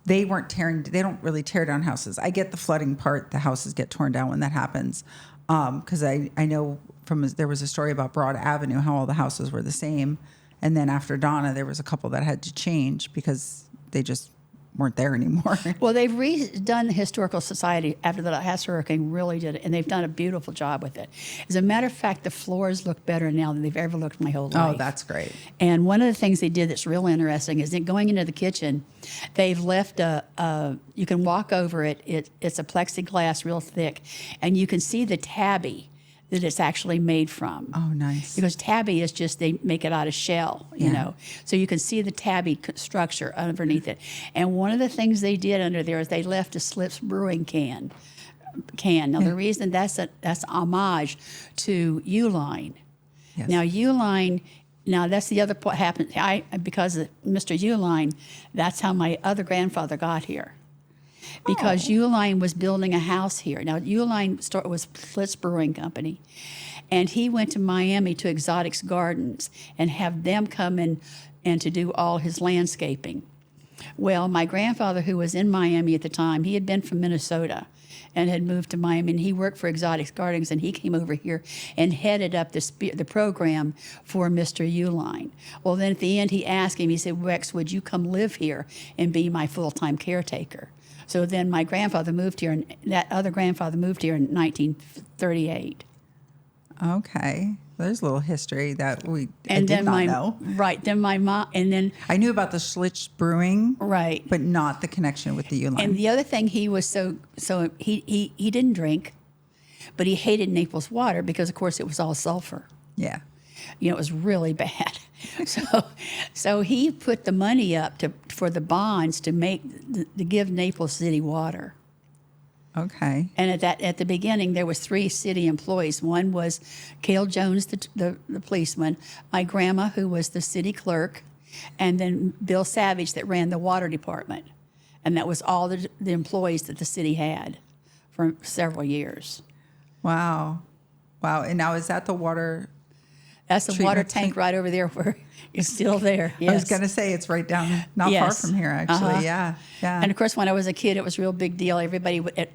they don't really tear down houses. I get the flooding part. The houses get torn down when that happens. Because I know there was a story about Broad Avenue, how all the houses were the same. And then after Donna, there was a couple that had to change because they just weren't there anymore. Well, they've redone the Historical Society after the last hurricane, really did it, and they've done a beautiful job with it. As a matter of fact, the floors look better now than they've ever looked my whole life. Oh, that's great. And one of the things they did that's real interesting is that going into the kitchen, they've left you can walk over it. It's a plexiglass real thick, and you can see the tabby that it's actually made from. Oh, nice. Because tabby is just, they make it out of shell, you know. So you can see the tabby structure underneath it. And one of the things they did under there is they left a Slips brewing can. Now, the reason that's homage to Uline. Yes. Now, Uline, that's the other point happened. Because of Mr. Uline, that's how my other grandfather got here. Because Uline was building a house here. Now, Uline was Flitz Brewing Company, and he went to Miami to Exotics Gardens and have them come in and to do all his landscaping. Well, my grandfather, who was in Miami at the time, he had been from Minnesota and had moved to Miami, and he worked for Exotics Gardens, and he came over here and headed up the program for Mr. Uline. Well, then at the end, he asked him, he said, Rex, would you come live here and be my full-time caretaker? So then my grandfather moved here, and that other grandfather moved here in 1938. Okay. There's a little history that I And did then not know. Right. Then my mom, and then. I knew about the Schlitz Brewing. Right. But not the connection with the Uline. And the other thing, he was so he didn't drink, but he hated Naples water because, of course, it was all sulfur. Yeah. You know, it was really bad. So he put the money up for the bonds to give Naples City water. Okay. And at the beginning, there was 3 city employees. One was Cale Jones, the policeman, my grandma, who was the city clerk, and then Bill Savage that ran the water department. And that was all the employees that the city had for several years. Wow. And now is that the water? That's the water tank right over there where it's still there. Yes. I was going to say it's right down, not far from here, actually. Yeah. And of course, when I was a kid, it was a real big deal. Everybody at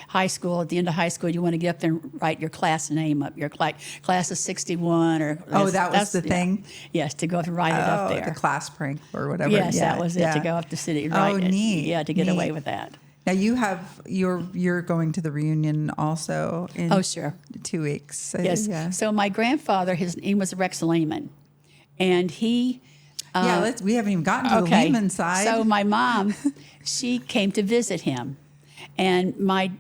high school, at the end of high school, you want to get up there and write your class name up. Your class of 61 or. That was the thing? Yes, to go up and write it up there. The class prank or whatever. Yes, that was it, to go up to city and write it. Neat. Yeah, to get away with that. Now you're going to the reunion also in sure. 2 weeks. Yes. Yeah. So my grandfather, his name was Rex Lehman, and he. We haven't even gotten to the Lehman side. So my mom, she came to visit him, and my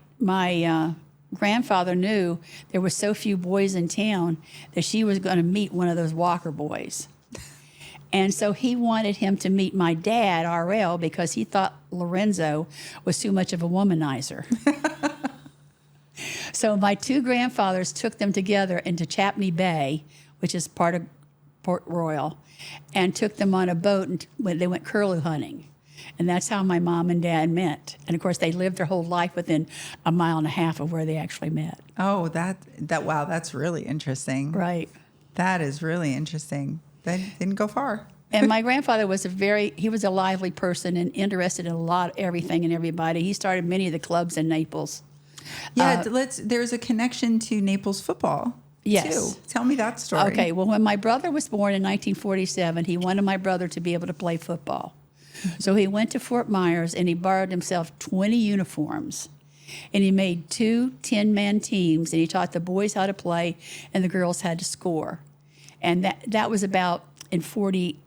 grandfather knew there were so few boys in town that she was going to meet one of those Walker boys. And so he wanted him to meet my dad, RL, because he thought Lorenzo was too much of a womanizer. So my 2 grandfathers took them together into Chapney Bay, which is part of Port Royal, and took them on a boat, and they went curlew hunting. And that's how my mom and dad met. And of course, they lived their whole life within a mile and a half of where they actually met. Oh, wow, that's really interesting. Right. That is really interesting. They didn't go far. And my grandfather was he was a lively person and interested in everything and everybody. He started many of the clubs in Naples. Yeah, there's a connection to Naples football. Yes. Too. Tell me that story. Okay, well, when my brother was born in 1947, he wanted my brother to be able to play football. So he went to Fort Myers and he borrowed himself 20 uniforms. And he made 2 10-man teams, and he taught the boys how to play and the girls had to score. And that was about in 48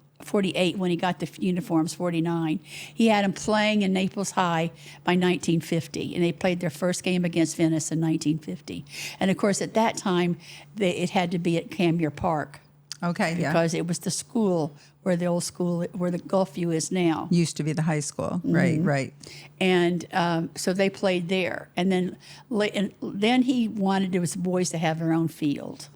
when he got the uniforms, 49. He had them playing in Naples High by 1950, and they played their first game against Venice in 1950. And, of course, at that time, it had to be at Camier Park. Okay, because it was the school where the old school, where the Gulfview is now. Used to be the high school, right. And so they played there. And then he wanted his boys to have their own field.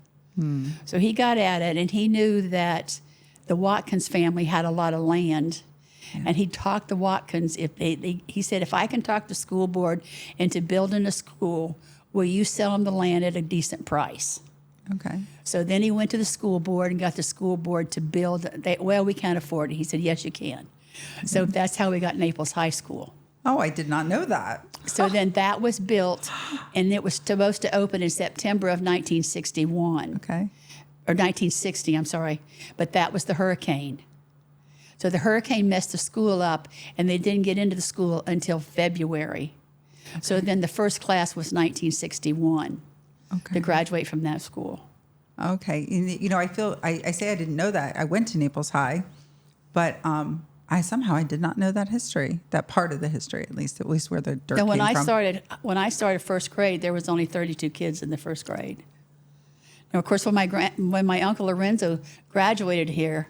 So he got at it, and he knew that the Watkins family had a lot of land. Yeah. And he talked the Watkins, he said, if I can talk the school board into building a school, will you sell them the land at a decent price? Okay. So then he went to the school board and got the school board to build. We can't afford it. He said, yes, you can. So that's how we got Naples High School. Oh, I did not know that. So then that was built, and it was supposed to open in September of 1961. Okay. Or 1960, I'm sorry. But that was the hurricane. So the hurricane messed the school up, and they didn't get into the school until February. Okay. So then the first class was 1961 to graduate from that school. Okay. You know, I say I didn't know that. I went to Naples High, but I did not know that history, that part of the history, at least where the dirt came from. When I started first grade, there was only 32 kids in the first grade. Now, of course, when my uncle Lorenzo graduated here,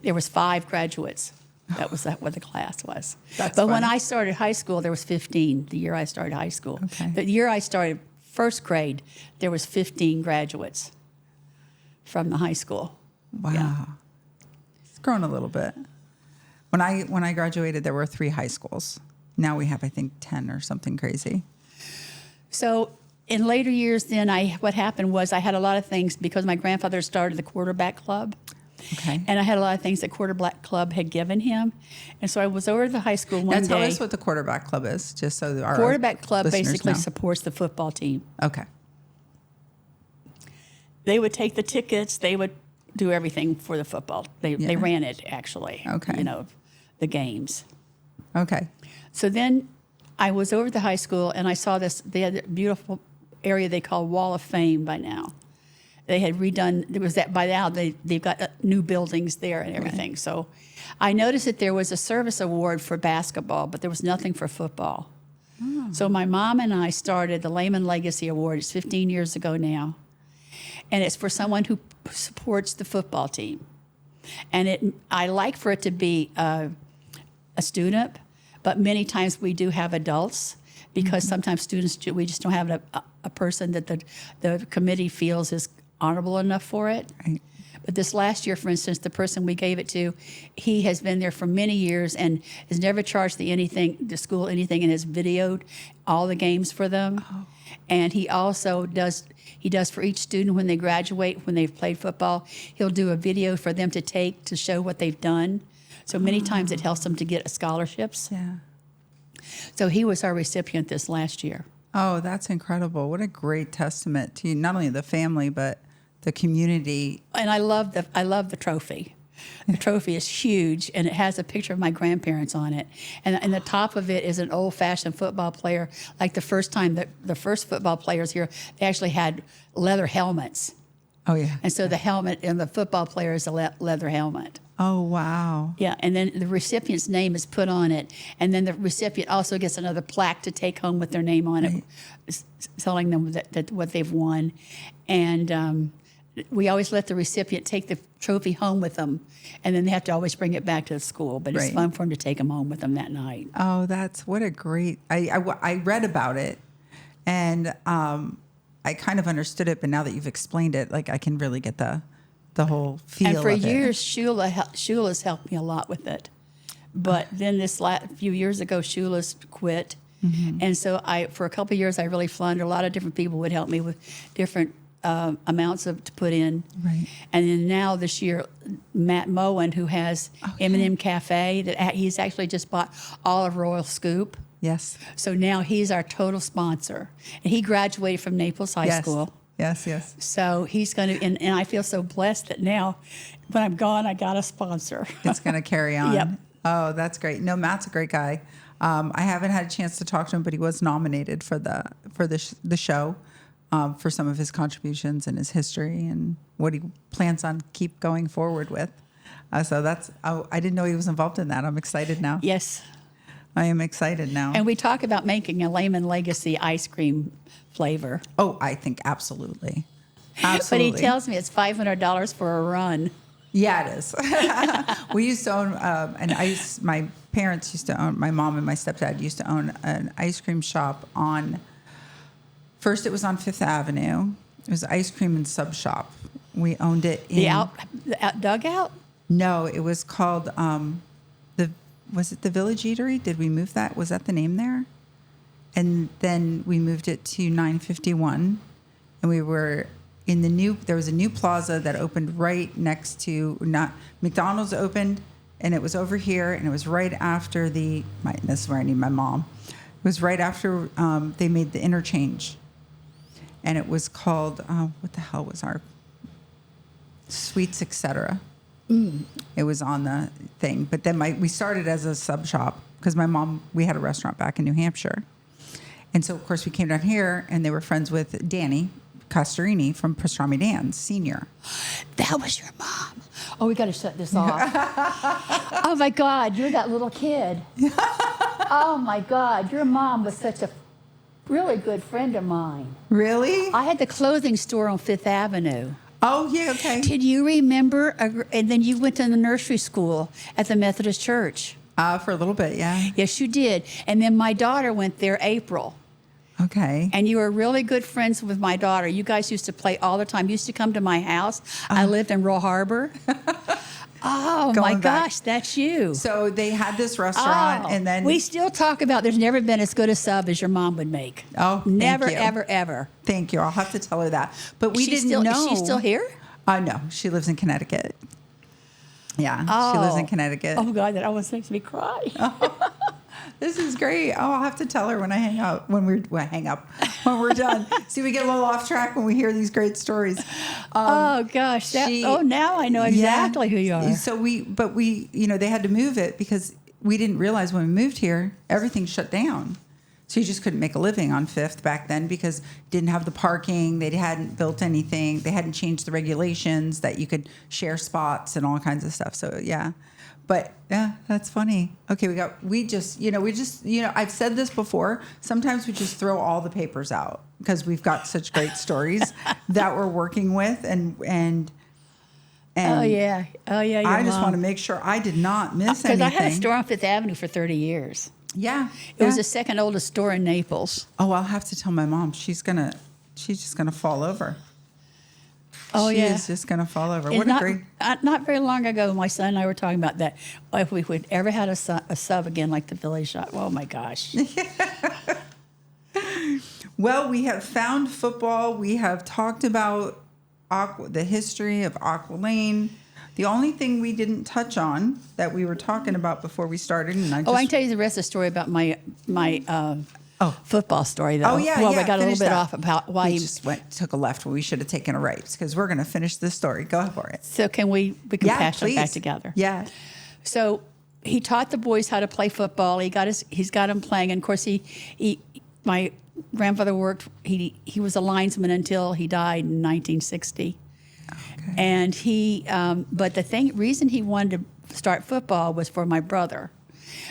there was 5 graduates. That was what the class was. But funny. When I started high school, there was 15. The year I started high school. Okay. The year I started first grade, there was 15 graduates from the high school. Wow. Yeah. It's grown a little bit. When I graduated, there were 3 high schools. Now we have, I think, 10 or something crazy. So in later years, then what happened was I had a lot of things because my grandfather started the quarterback club. Okay. And I had a lot of things that quarterback club had given him. And so I was over to the high school one day. Tell us what the quarterback club is, just so our quarterback club basically know. Supports the football team. Okay. They would take the tickets. They would do everything for the football. They ran it, actually. Okay. You know, the games. Okay. So then I was over at the high school, and I saw they had a beautiful area they call Wall of Fame by now. They had redone, by now they've got new buildings there and everything. Right. So I noticed that there was a service award for basketball, but there was nothing for football. Oh. So my mom and I started the Lehman Legacy Award. It's 15 years ago now. And it's for someone who supports the football team. And I like for it to be a student, but many times we do have adults because sometimes students, we just don't have a person that the committee feels is honorable enough for it. Right. But this last year, for instance, the person we gave it to, he has been there for many years and has never charged the school anything, and has videoed all the games for them. Oh. And he also does for each student when they graduate, when they've played football, he'll do a video for them to take to show what they've done. So many times it helps them to get scholarships. Yeah. So he was our recipient this last year. Oh, that's incredible. What a great testament to not only the family, but the community. And I love the trophy. The trophy is huge, and it has a picture of my grandparents on it. And the top of it is an old-fashioned football player. Like the first football players here, they actually had leather helmets. Oh, yeah. And so the helmet and the football player is a leather helmet. Oh, wow. Yeah, and then the recipient's name is put on it. And then the recipient also gets another plaque to take home with their name on it, telling them that what they've won. And we always let the recipient take the trophy home with them, and then they have to always bring it back to the school. But it's fun for them to take them home with them that night. Oh, what a great... I read about it, and I kind of understood it, but now that you've explained it, like I can really get the whole feel of it. And for years, Shula's helped me a lot with it. But then few years ago, Shula's quit. Mm-hmm. And so for a couple of years, I really floundered. A lot of different people would help me with different amounts to put in. Right. And then now this year, Matt Moen, who has M&M Cafe, he's actually just bought Olive Royal Scoop. Yes. So now he's our total sponsor. And he graduated from Naples High School. Yes, yes. So he's going to, and I feel so blessed that now when I'm gone, I got a sponsor. It's going to carry on. Yep. Oh, that's great. No, Matt's a great guy. I haven't had a chance to talk to him, but he was nominated for the show for some of his contributions and his history and what he plans on keep going forward with. So I didn't know he was involved in that. I'm excited now. Yes. I am excited now. And we talk about making a Lehman Legacy ice cream flavor. Oh, I think absolutely. Absolutely. But he tells me it's $500 for a run. Yeah, it is. We used to own my parents used to own, my mom and my stepdad used to own an ice cream shop first it was on Fifth Avenue. It was ice cream and sub shop. We owned it in... The dugout? No, it was called, was it the Village Eatery? Did we move that? Was that the name there? And then we moved it to 951. And we were there was a new plaza that opened right next to, McDonald's opened, and it was over here, and it was right after this is where I need my mom. It was right after they made the interchange, and it was called what the hell was our Sweets, etc. It was on the thing, but then we started as a sub shop because we had a restaurant back in New Hampshire, and so of course we came down here, and they were friends with Danny Costarini from Pastrami Dan's Senior. That was your mom. Oh, we got to shut this off. Oh my God, you're that little kid. Oh my God, your mom was such a really good friend of mine. Really? I had the clothing store on Fifth Avenue. Oh, yeah, okay. Did you remember? And then you went to the nursery school at the Methodist Church. For a little bit, yeah. Yes, you did. And then my daughter went there, April. Okay. And you were really good friends with my daughter. You guys used to play all the time. You used to come to my house. I lived in Royal Harbor. Oh, my gosh, that's you. So they had this restaurant, and then... We still talk about there's never been as good a sub as your mom would make. Oh, never, thank you. ever, ever. Thank you. I'll have to tell her that. But we didn't know... Is she still here? No, she lives in Connecticut. Yeah, she lives in Connecticut. Oh, God, that almost makes me cry. This is great. Oh, I'll have to tell her when I hang up, when we're done. See, we get a little off track when we hear these great stories. Oh gosh. Now I know exactly who you are. So they had to move it because we didn't realize when we moved here, everything shut down. So you just couldn't make a living on Fifth back then because didn't have the parking. They hadn't built anything. They hadn't changed the regulations that you could share spots and all kinds of stuff. So yeah. But yeah, that's funny. Okay, I've said this before. Sometimes we just throw all the papers out because we've got such great stories that we're working with, and oh yeah. I just want to make sure I did not miss anything. Because I had a store on Fifth Avenue for 30 years. Yeah, it was the second oldest store in Naples. Oh, I'll have to tell my mom. She's just gonna fall over. Oh, she is just going to fall over. Not very long ago, my son and I were talking about that. If we would ever had a sub again like the Philly shop. Oh, my gosh. Well, we have found football. We have talked about the history of Aqualane. The only thing we didn't touch on that we were talking about before we started. I can tell you the rest of the story about my football story, though. Oh, yeah. Well, we got a little bit off about why we took a left when we should have taken a right because we're going to finish this story. Go for it. So can we can patch it back together? Yeah. So he taught the boys how to play football. He's got them playing, and of course my grandfather worked. He was a linesman until he died in 1960. Okay. And but the reason he wanted to start football was for my brother.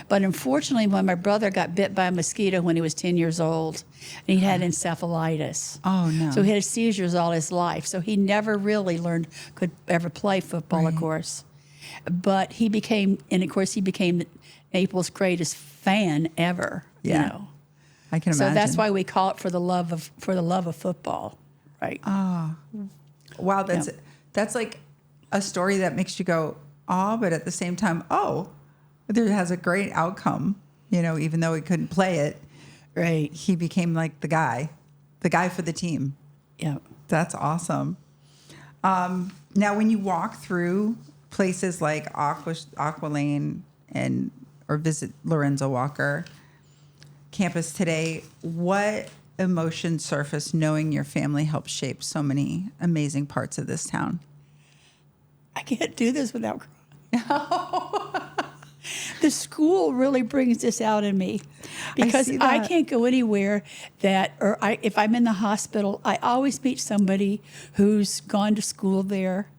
But unfortunately, when my brother got bit by a mosquito when he was 10 years old, and he had encephalitis. Oh, no. So he had seizures all his life. So he never really could ever play football, right. Of course. But he became Naples' greatest fan ever. Yeah. You know? I can imagine. So that's why we call it for the love of football. Right. Oh. Wow, that's like a story that makes you go, oh, but at the same time, oh. There has a great outcome, even though he couldn't play it. Right. He became like the guy for the team. Yeah. That's awesome. Now, when you walk through places like Aqualane or visit Lorenzo Walker campus today, what emotions surface knowing your family helped shape so many amazing parts of this town? I can't do this without crying. The school really brings this out in me because I can't go anywhere if I'm in the hospital, I always meet somebody who's gone to school there.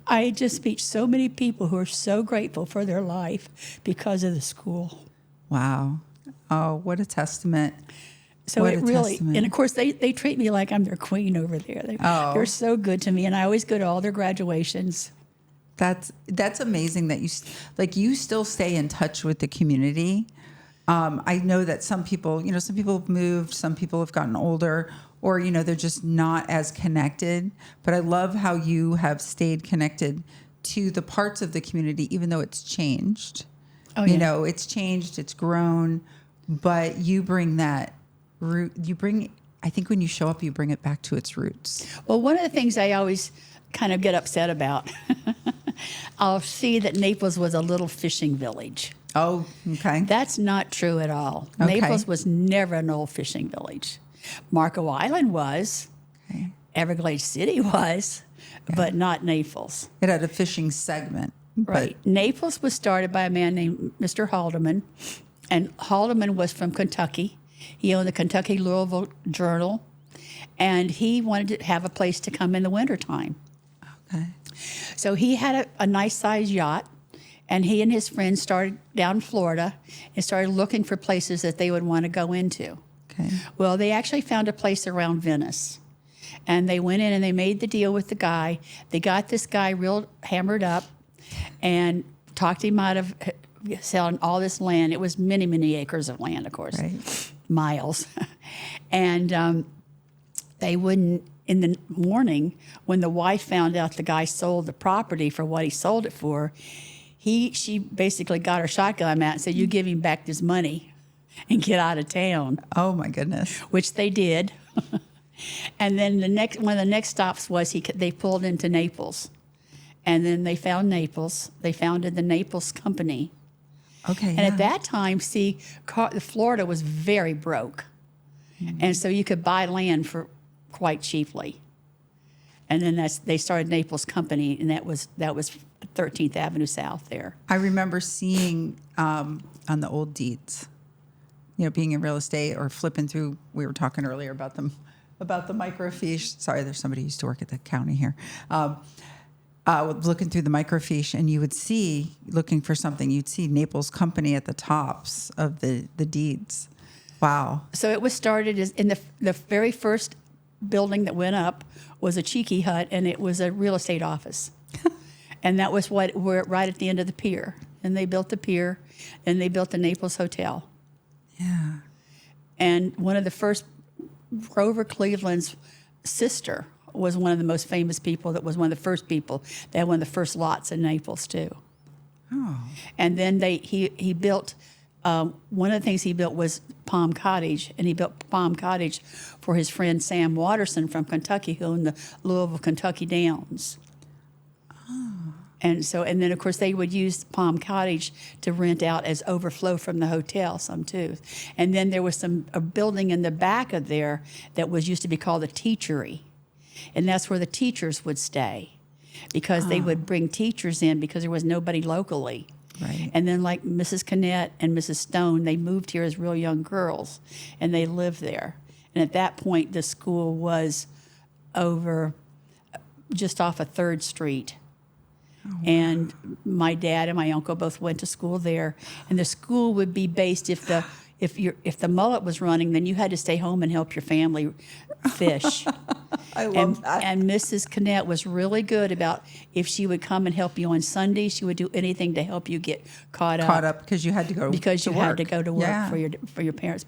I just meet so many people who are so grateful for their life because of the school. Wow. Oh, what a testament. So it really, and of course they treat me like I'm their queen over there. They're so good to me, and I always go to all their graduations. That's amazing that you still stay in touch with the community. I know that some people have moved, some people have gotten older, or they're just not as connected. But I love how you have stayed connected to the parts of the community, even though it's changed. Oh, yeah. It's changed, it's grown, but you bring that root. I think when you show up, you bring it back to its roots. Well, one of the things I always kind of get upset about I'll see that Naples was a little fishing village. Oh, okay. That's not true at all. Okay. Naples was never an old fishing village. Marco Island was. Okay. Everglades City was, but not Naples. It had a fishing segment. Right. Naples was started by a man named Mr. Haldeman, and Haldeman was from Kentucky. He owned the Kentucky Louisville Journal, and he wanted to have a place to come in the wintertime. Okay. So he had a nice-sized yacht, and he and his friends started down in Florida and started looking for places that they would want to go into. Okay. Well, they actually found a place around Venice. And they went in and they made the deal with the guy. They got this guy real hammered up and talked him out of selling all this land. It was many, many acres of land, of course, Right. miles. And they wouldn't, in the morning, when the wife found out the guy sold the property for what he sold it for, she basically got her shotgun out and said, "You give him back his money and get out of town," Oh, my goodness. which they did. And then one of the next stops was they pulled into Naples, and then they found Naples. They founded the Naples Company, Okay. and at that time, Florida was very broke, and so you could buy land for quite cheaply. And then they started Naples Company, and that was 13th Avenue South there. I remember seeing on the old deeds, being in real estate or flipping through. We were talking earlier about the microfiche. Sorry, there's somebody who used to work at the county here. Looking through the microfiche, and you would see, looking for something, you'd see Naples Company at the tops of the deeds. Wow. So it was started as in the very first building that went up was a cheeky hut, and it was a real estate office. And that was we're right at the end of the pier. And they built the pier, and they built the Naples Hotel. Yeah. And one of the first, Grover Cleveland's sister was one of the most famous people. That was one of the first people that had one of the first lots in Naples too. Oh. And then he built, one of the things he built was Palm Cottage, and he built Palm Cottage for his friend Sam Watterson from Kentucky, who owned the Louisville, Kentucky Downs. And then, of course, they would use Palm Cottage to rent out as overflow from the hotel, some too. And then there was a building in the back of there that used to be called the Teachery. And that's where the teachers would stay, because they would bring teachers in because there was nobody locally. Right. And then like Mrs. Cannett and Mrs. Stone, they moved here as real young girls, and they lived there. And at that point, the school was over just off of 3rd Street. Oh, wow. And my dad and my uncle both went to school there, and the school would be based if the mullet was running, then you had to stay home and help your family fish. I love that. And Mrs. Cannett was really good about if she would come and help you on Sunday, she would do anything to help you get caught up because you had to go because to you work. had to go to work Yeah. for your parents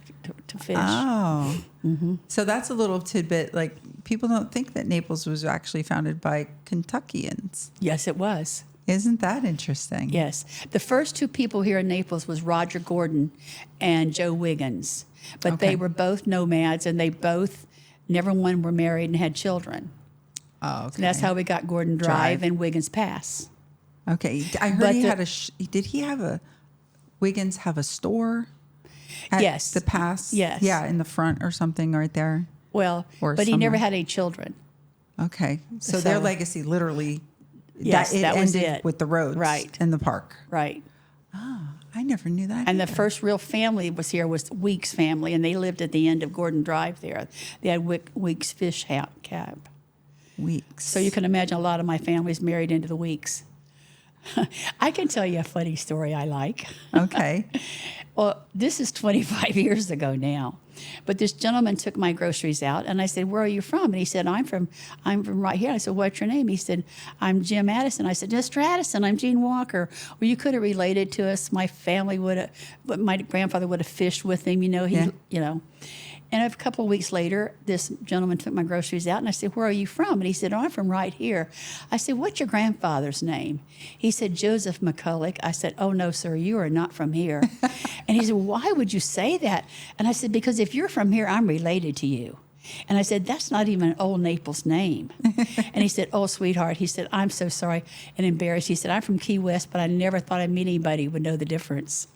to fish. Oh. Mm-hmm. So that's a little tidbit. Like, people don't think that Naples was actually founded by Kentuckians. Yes, it was. Isn't that interesting? Yes. The first 2 people here in Naples was Roger Gordon and Joe Wiggins. But Okay. they were both nomads, and they both, never one were married and had children. Oh, okay. And that's how we got Gordon Drive and Wiggins Pass. Okay. I heard But he had Wiggins have a store? At Yes. the pass? Yes. Yeah, in the front or something right there. Well, Or but he never somewhere. had any children. Okay. So their So- legacy literally, Yes, that was ended it. with the roads Right. and the park. Right. I never knew that. And the either. first real family was Weeks family, and they lived at the end of Gordon Drive there. They had Weeks Fish Camp. Weeks. So you can imagine a lot of my family's married into the Weeks. I can tell you a funny story I like. Okay. Well, this is 25 years ago now. But this gentleman took my groceries out, and I said, "Where are you from?" And he said, I'm from right here." I said, "What's your name?" He said, "I'm Jim Addison." I said, "Mr. Addison, I'm Jean Walker." Well, you could have related to us. My family my grandfather would have fished with him, Yeah. And a couple of weeks later, this gentleman took my groceries out, and I said, "Where are you from?" And he said, "Oh, I'm from right here." I said, "What's your grandfather's name?" He said, "Joseph McCulloch." I said, "Oh, no, sir, you are not from here." And he said, "Why would you say that?" And I said, "Because if you're from here, I'm related to you." And I said, that's not even an old Naples name. And he said, oh, sweetheart. He said, I'm so sorry and embarrassed. He said, I'm from Key West, but I never thought I'd meet anybody who would know the difference.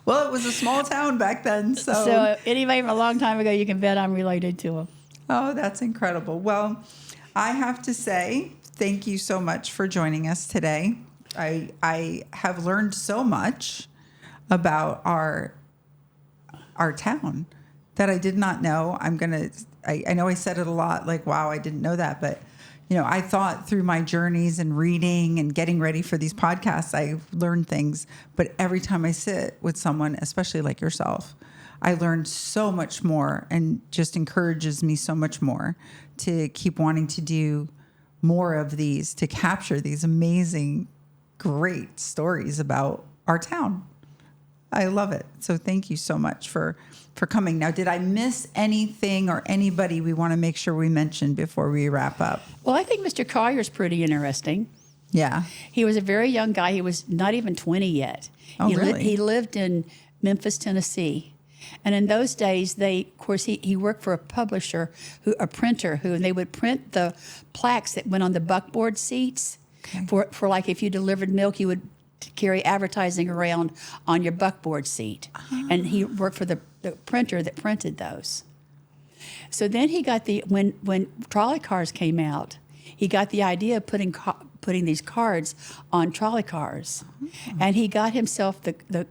Well, it was a small town back then. So anybody from a long time ago, you can bet I'm related to him. Oh, that's incredible. Well, I have to say, thank you so much for joining us today. I have learned so much about our town that I did not know. I know I said it a lot, like, wow, I didn't know that. But, I thought through my journeys and reading and getting ready for these podcasts, I learned things. But every time I sit with someone, especially like yourself, I learned so much more, and just encourages me so much more to keep wanting to do more of these, to capture these amazing, great stories about our town. I love it. So thank you so much for coming. Now, did I miss anything or anybody we want to make sure we mention before we wrap up? Well, I think Mr. Collier's pretty interesting. Yeah. He was a very young guy. He was not even 20 yet. Oh, really? He lived in Memphis, Tennessee. And in those days, he worked for a publisher, a printer, and they would print the plaques that went on the buckboard seats. Okay. For like if you delivered milk, you would carry advertising around on your buckboard seat. Uh-huh. And he worked for the printer that printed those. So then he got when trolley cars came out, he got the idea of putting these cards on trolley cars. Uh-huh. And he got himself the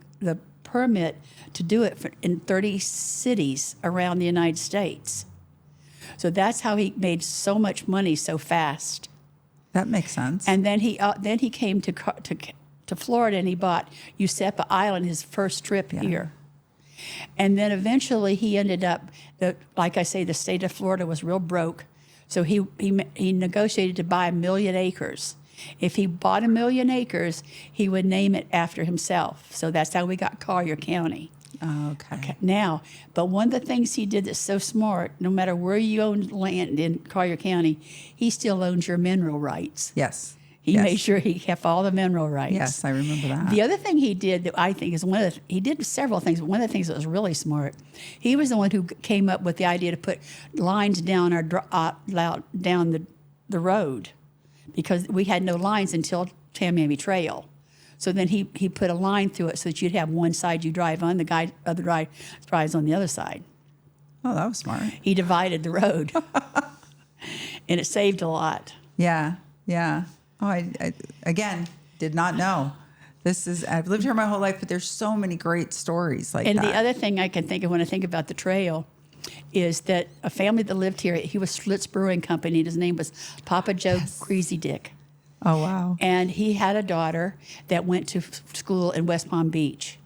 permit to do it in 30 cities around the United States. So that's how he made so much money so fast. That makes sense. And then he came to Florida, and he bought Usepa Island, his first trip here. And then eventually he ended up, like I say, the state of Florida was real broke. So he negotiated to buy 1 million acres. If he bought 1 million acres, he would name it after himself. So that's how we got Collier County. Oh, okay. Now, but one of the things he did that's so smart, no matter where you own land in Collier County, he still owns your mineral rights. Yes. He made sure he kept all the mineral rights. Yes, I remember that. The other thing he did that I think is he did several things, but one of the things that was really smart, he was the one who came up with the idea to put lines down down the road, because we had no lines until Tamiami Trail. So then he put a line through it so that you'd have one side you drive on, the other guy drives on the other side. Oh, that was smart. He divided the road, and it saved a lot. Yeah, yeah. Oh, I again did not know. I've lived here my whole life, but there's so many great stories like that. And the other thing I can think of when I think about the trail is that a family that lived here, he was Schlitz Brewing Company, and his name was Papa Joe Greasy Dick. Oh, wow. And he had a daughter that went to school in West Palm Beach.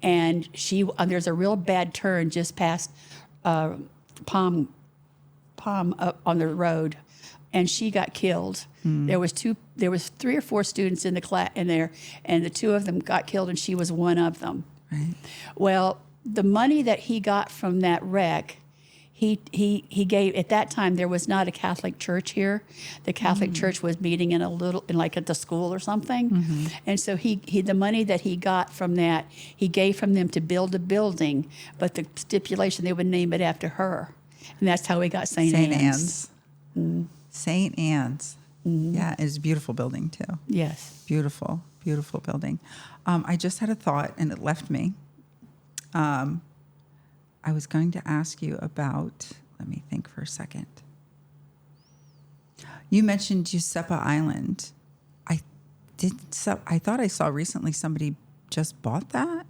And there's a real bad turn just past Palm up on the road, and she got killed. There was 3 or 4 students in the class in there, and the 2 of them got killed, and she was one of them. Right. Well, the money that he got from that wreck, he gave. At that time, there was not a Catholic church here. The Catholic church was meeting in like at the school or something. Mm-hmm. And so the money that he got from that, he gave from them to build a building, but the stipulation they would name it after her. And that's how we got St. Anne's. St. Anne's. Mm-hmm. Yeah, it's a beautiful building too. Yes. Beautiful, beautiful building. I just had a thought and it left me. I was going to ask you about, let me think for a second. You mentioned Usepa Island. I thought I saw recently somebody just bought that.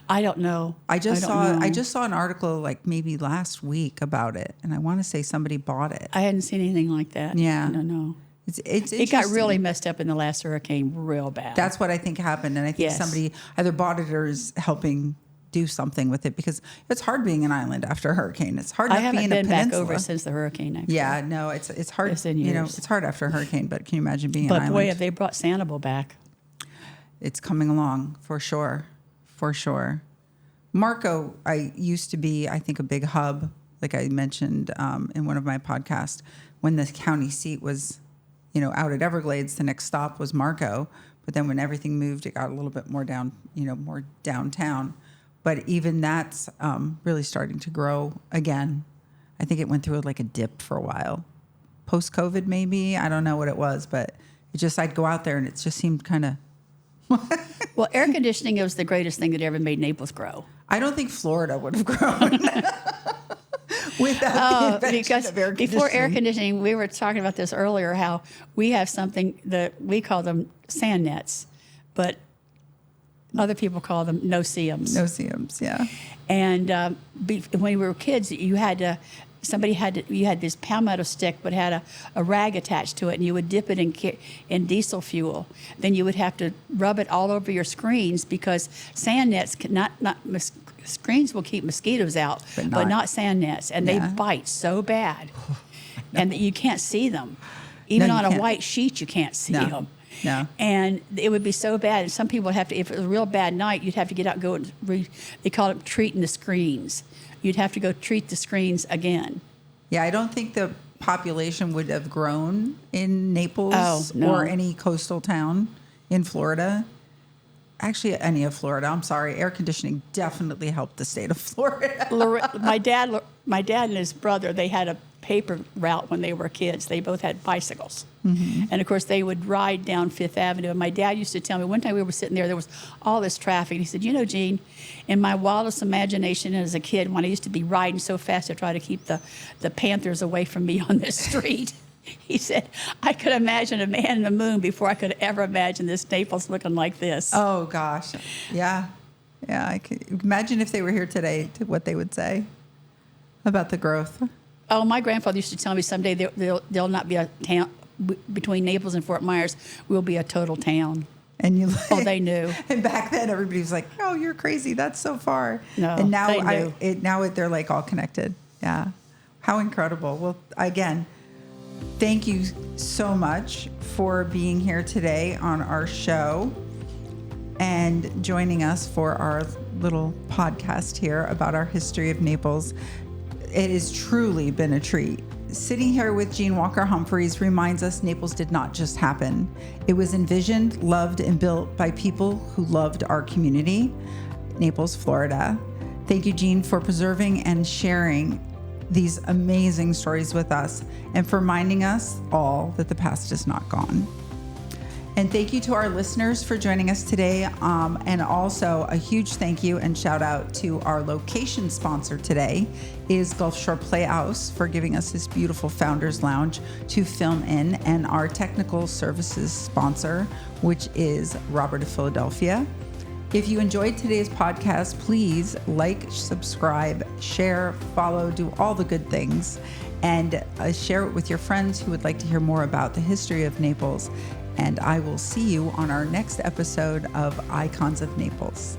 I don't know. I just saw an article like maybe last week about it, and I want to say somebody bought it. I hadn't seen anything like that. Yeah. I don't know. It got really messed up in the last hurricane real bad. That's what I think happened, and I think somebody either bought it or is helping do something with it, because it's hard being an island after a hurricane. It's hard enough being a peninsula. I haven't been back over since the hurricane. Actually. Yeah, no, it's hard. It's hard after a hurricane, but can you imagine being an island? But boy, have they brought Sanibel back. It's coming along for sure, for sure. Marco, I used to be, I think, a big hub, like I mentioned in one of my podcasts, when the county seat was, out at Everglades. The next stop was Marco, but then when everything moved, it got a little bit more more downtown. but even that's really starting to grow again. I think it went through like a dip for a while. Post-COVID, maybe. I don't know what it was, but it just, I'd go out there and it just seemed kind of... Well, air conditioning was the greatest thing that ever made Naples grow. I don't think Florida would have grown without the invention of air conditioning. Before air conditioning, we were talking about this earlier, how we have something that we call them sand nets, but other people call them no-see-ums. No-see-ums, yeah. And when we were kids, you had this palmetto stick, but had a rag attached to it, and you would dip it in diesel fuel. Then you would have to rub it all over your screens, because sand nets screens will keep mosquitoes out, but not sand nets, and they bite so bad, and that you can't see them. Even on a white sheet, you can't see them. No. And it would be so bad. And some people would have to, if it was a real bad night, you'd have to get out and go and they call it treating the screens. You'd have to go treat the screens again. Yeah, I don't think the population would have grown in Naples or any coastal town in Florida. Actually, any of Florida. I'm sorry. Air conditioning definitely helped the state of Florida. My dad and his brother, they had a paper route when they were kids. They both had bicycles. Mm-hmm. And, of course, they would ride down Fifth Avenue. And my dad used to tell me, one time we were sitting there was all this traffic. And he said, you know, Jean, in my wildest imagination as a kid, when I used to be riding so fast to try to keep the panthers away from me on the street, he said, I could imagine a man in the moon before I could ever imagine this Naples looking like this. Oh, gosh. Yeah. Yeah, I could imagine if they were here today, what they would say about the growth. Oh, my grandfather used to tell me someday there'll not be a town between Naples and Fort Myers. We'll be a total town. And you, they knew. And back then, everybody was like, "Oh, you're crazy. That's so far." No, and now they knew. They're like all connected. Yeah, how incredible. Well, again, thank you so much for being here today on our show and joining us for our little podcast here about our history of Naples. It has truly been a treat. Sitting here with Jean Walker-Humphries reminds us Naples did not just happen. It was envisioned, loved, and built by people who loved our community, Naples, Florida. Thank you, Jean, for preserving and sharing these amazing stories with us and for reminding us all that the past is not gone. And thank you to our listeners for joining us today. And also a huge thank you and shout out to our location sponsor today is Gulf Shore Playhouse for giving us this beautiful Founders Lounge to film in, and our technical services sponsor, which is Robert of Philadelphia. If you enjoyed today's podcast, please like, subscribe, share, follow, do all the good things, and share it with your friends who would like to hear more about the history of Naples. And I will see you on our next episode of Icons of Naples.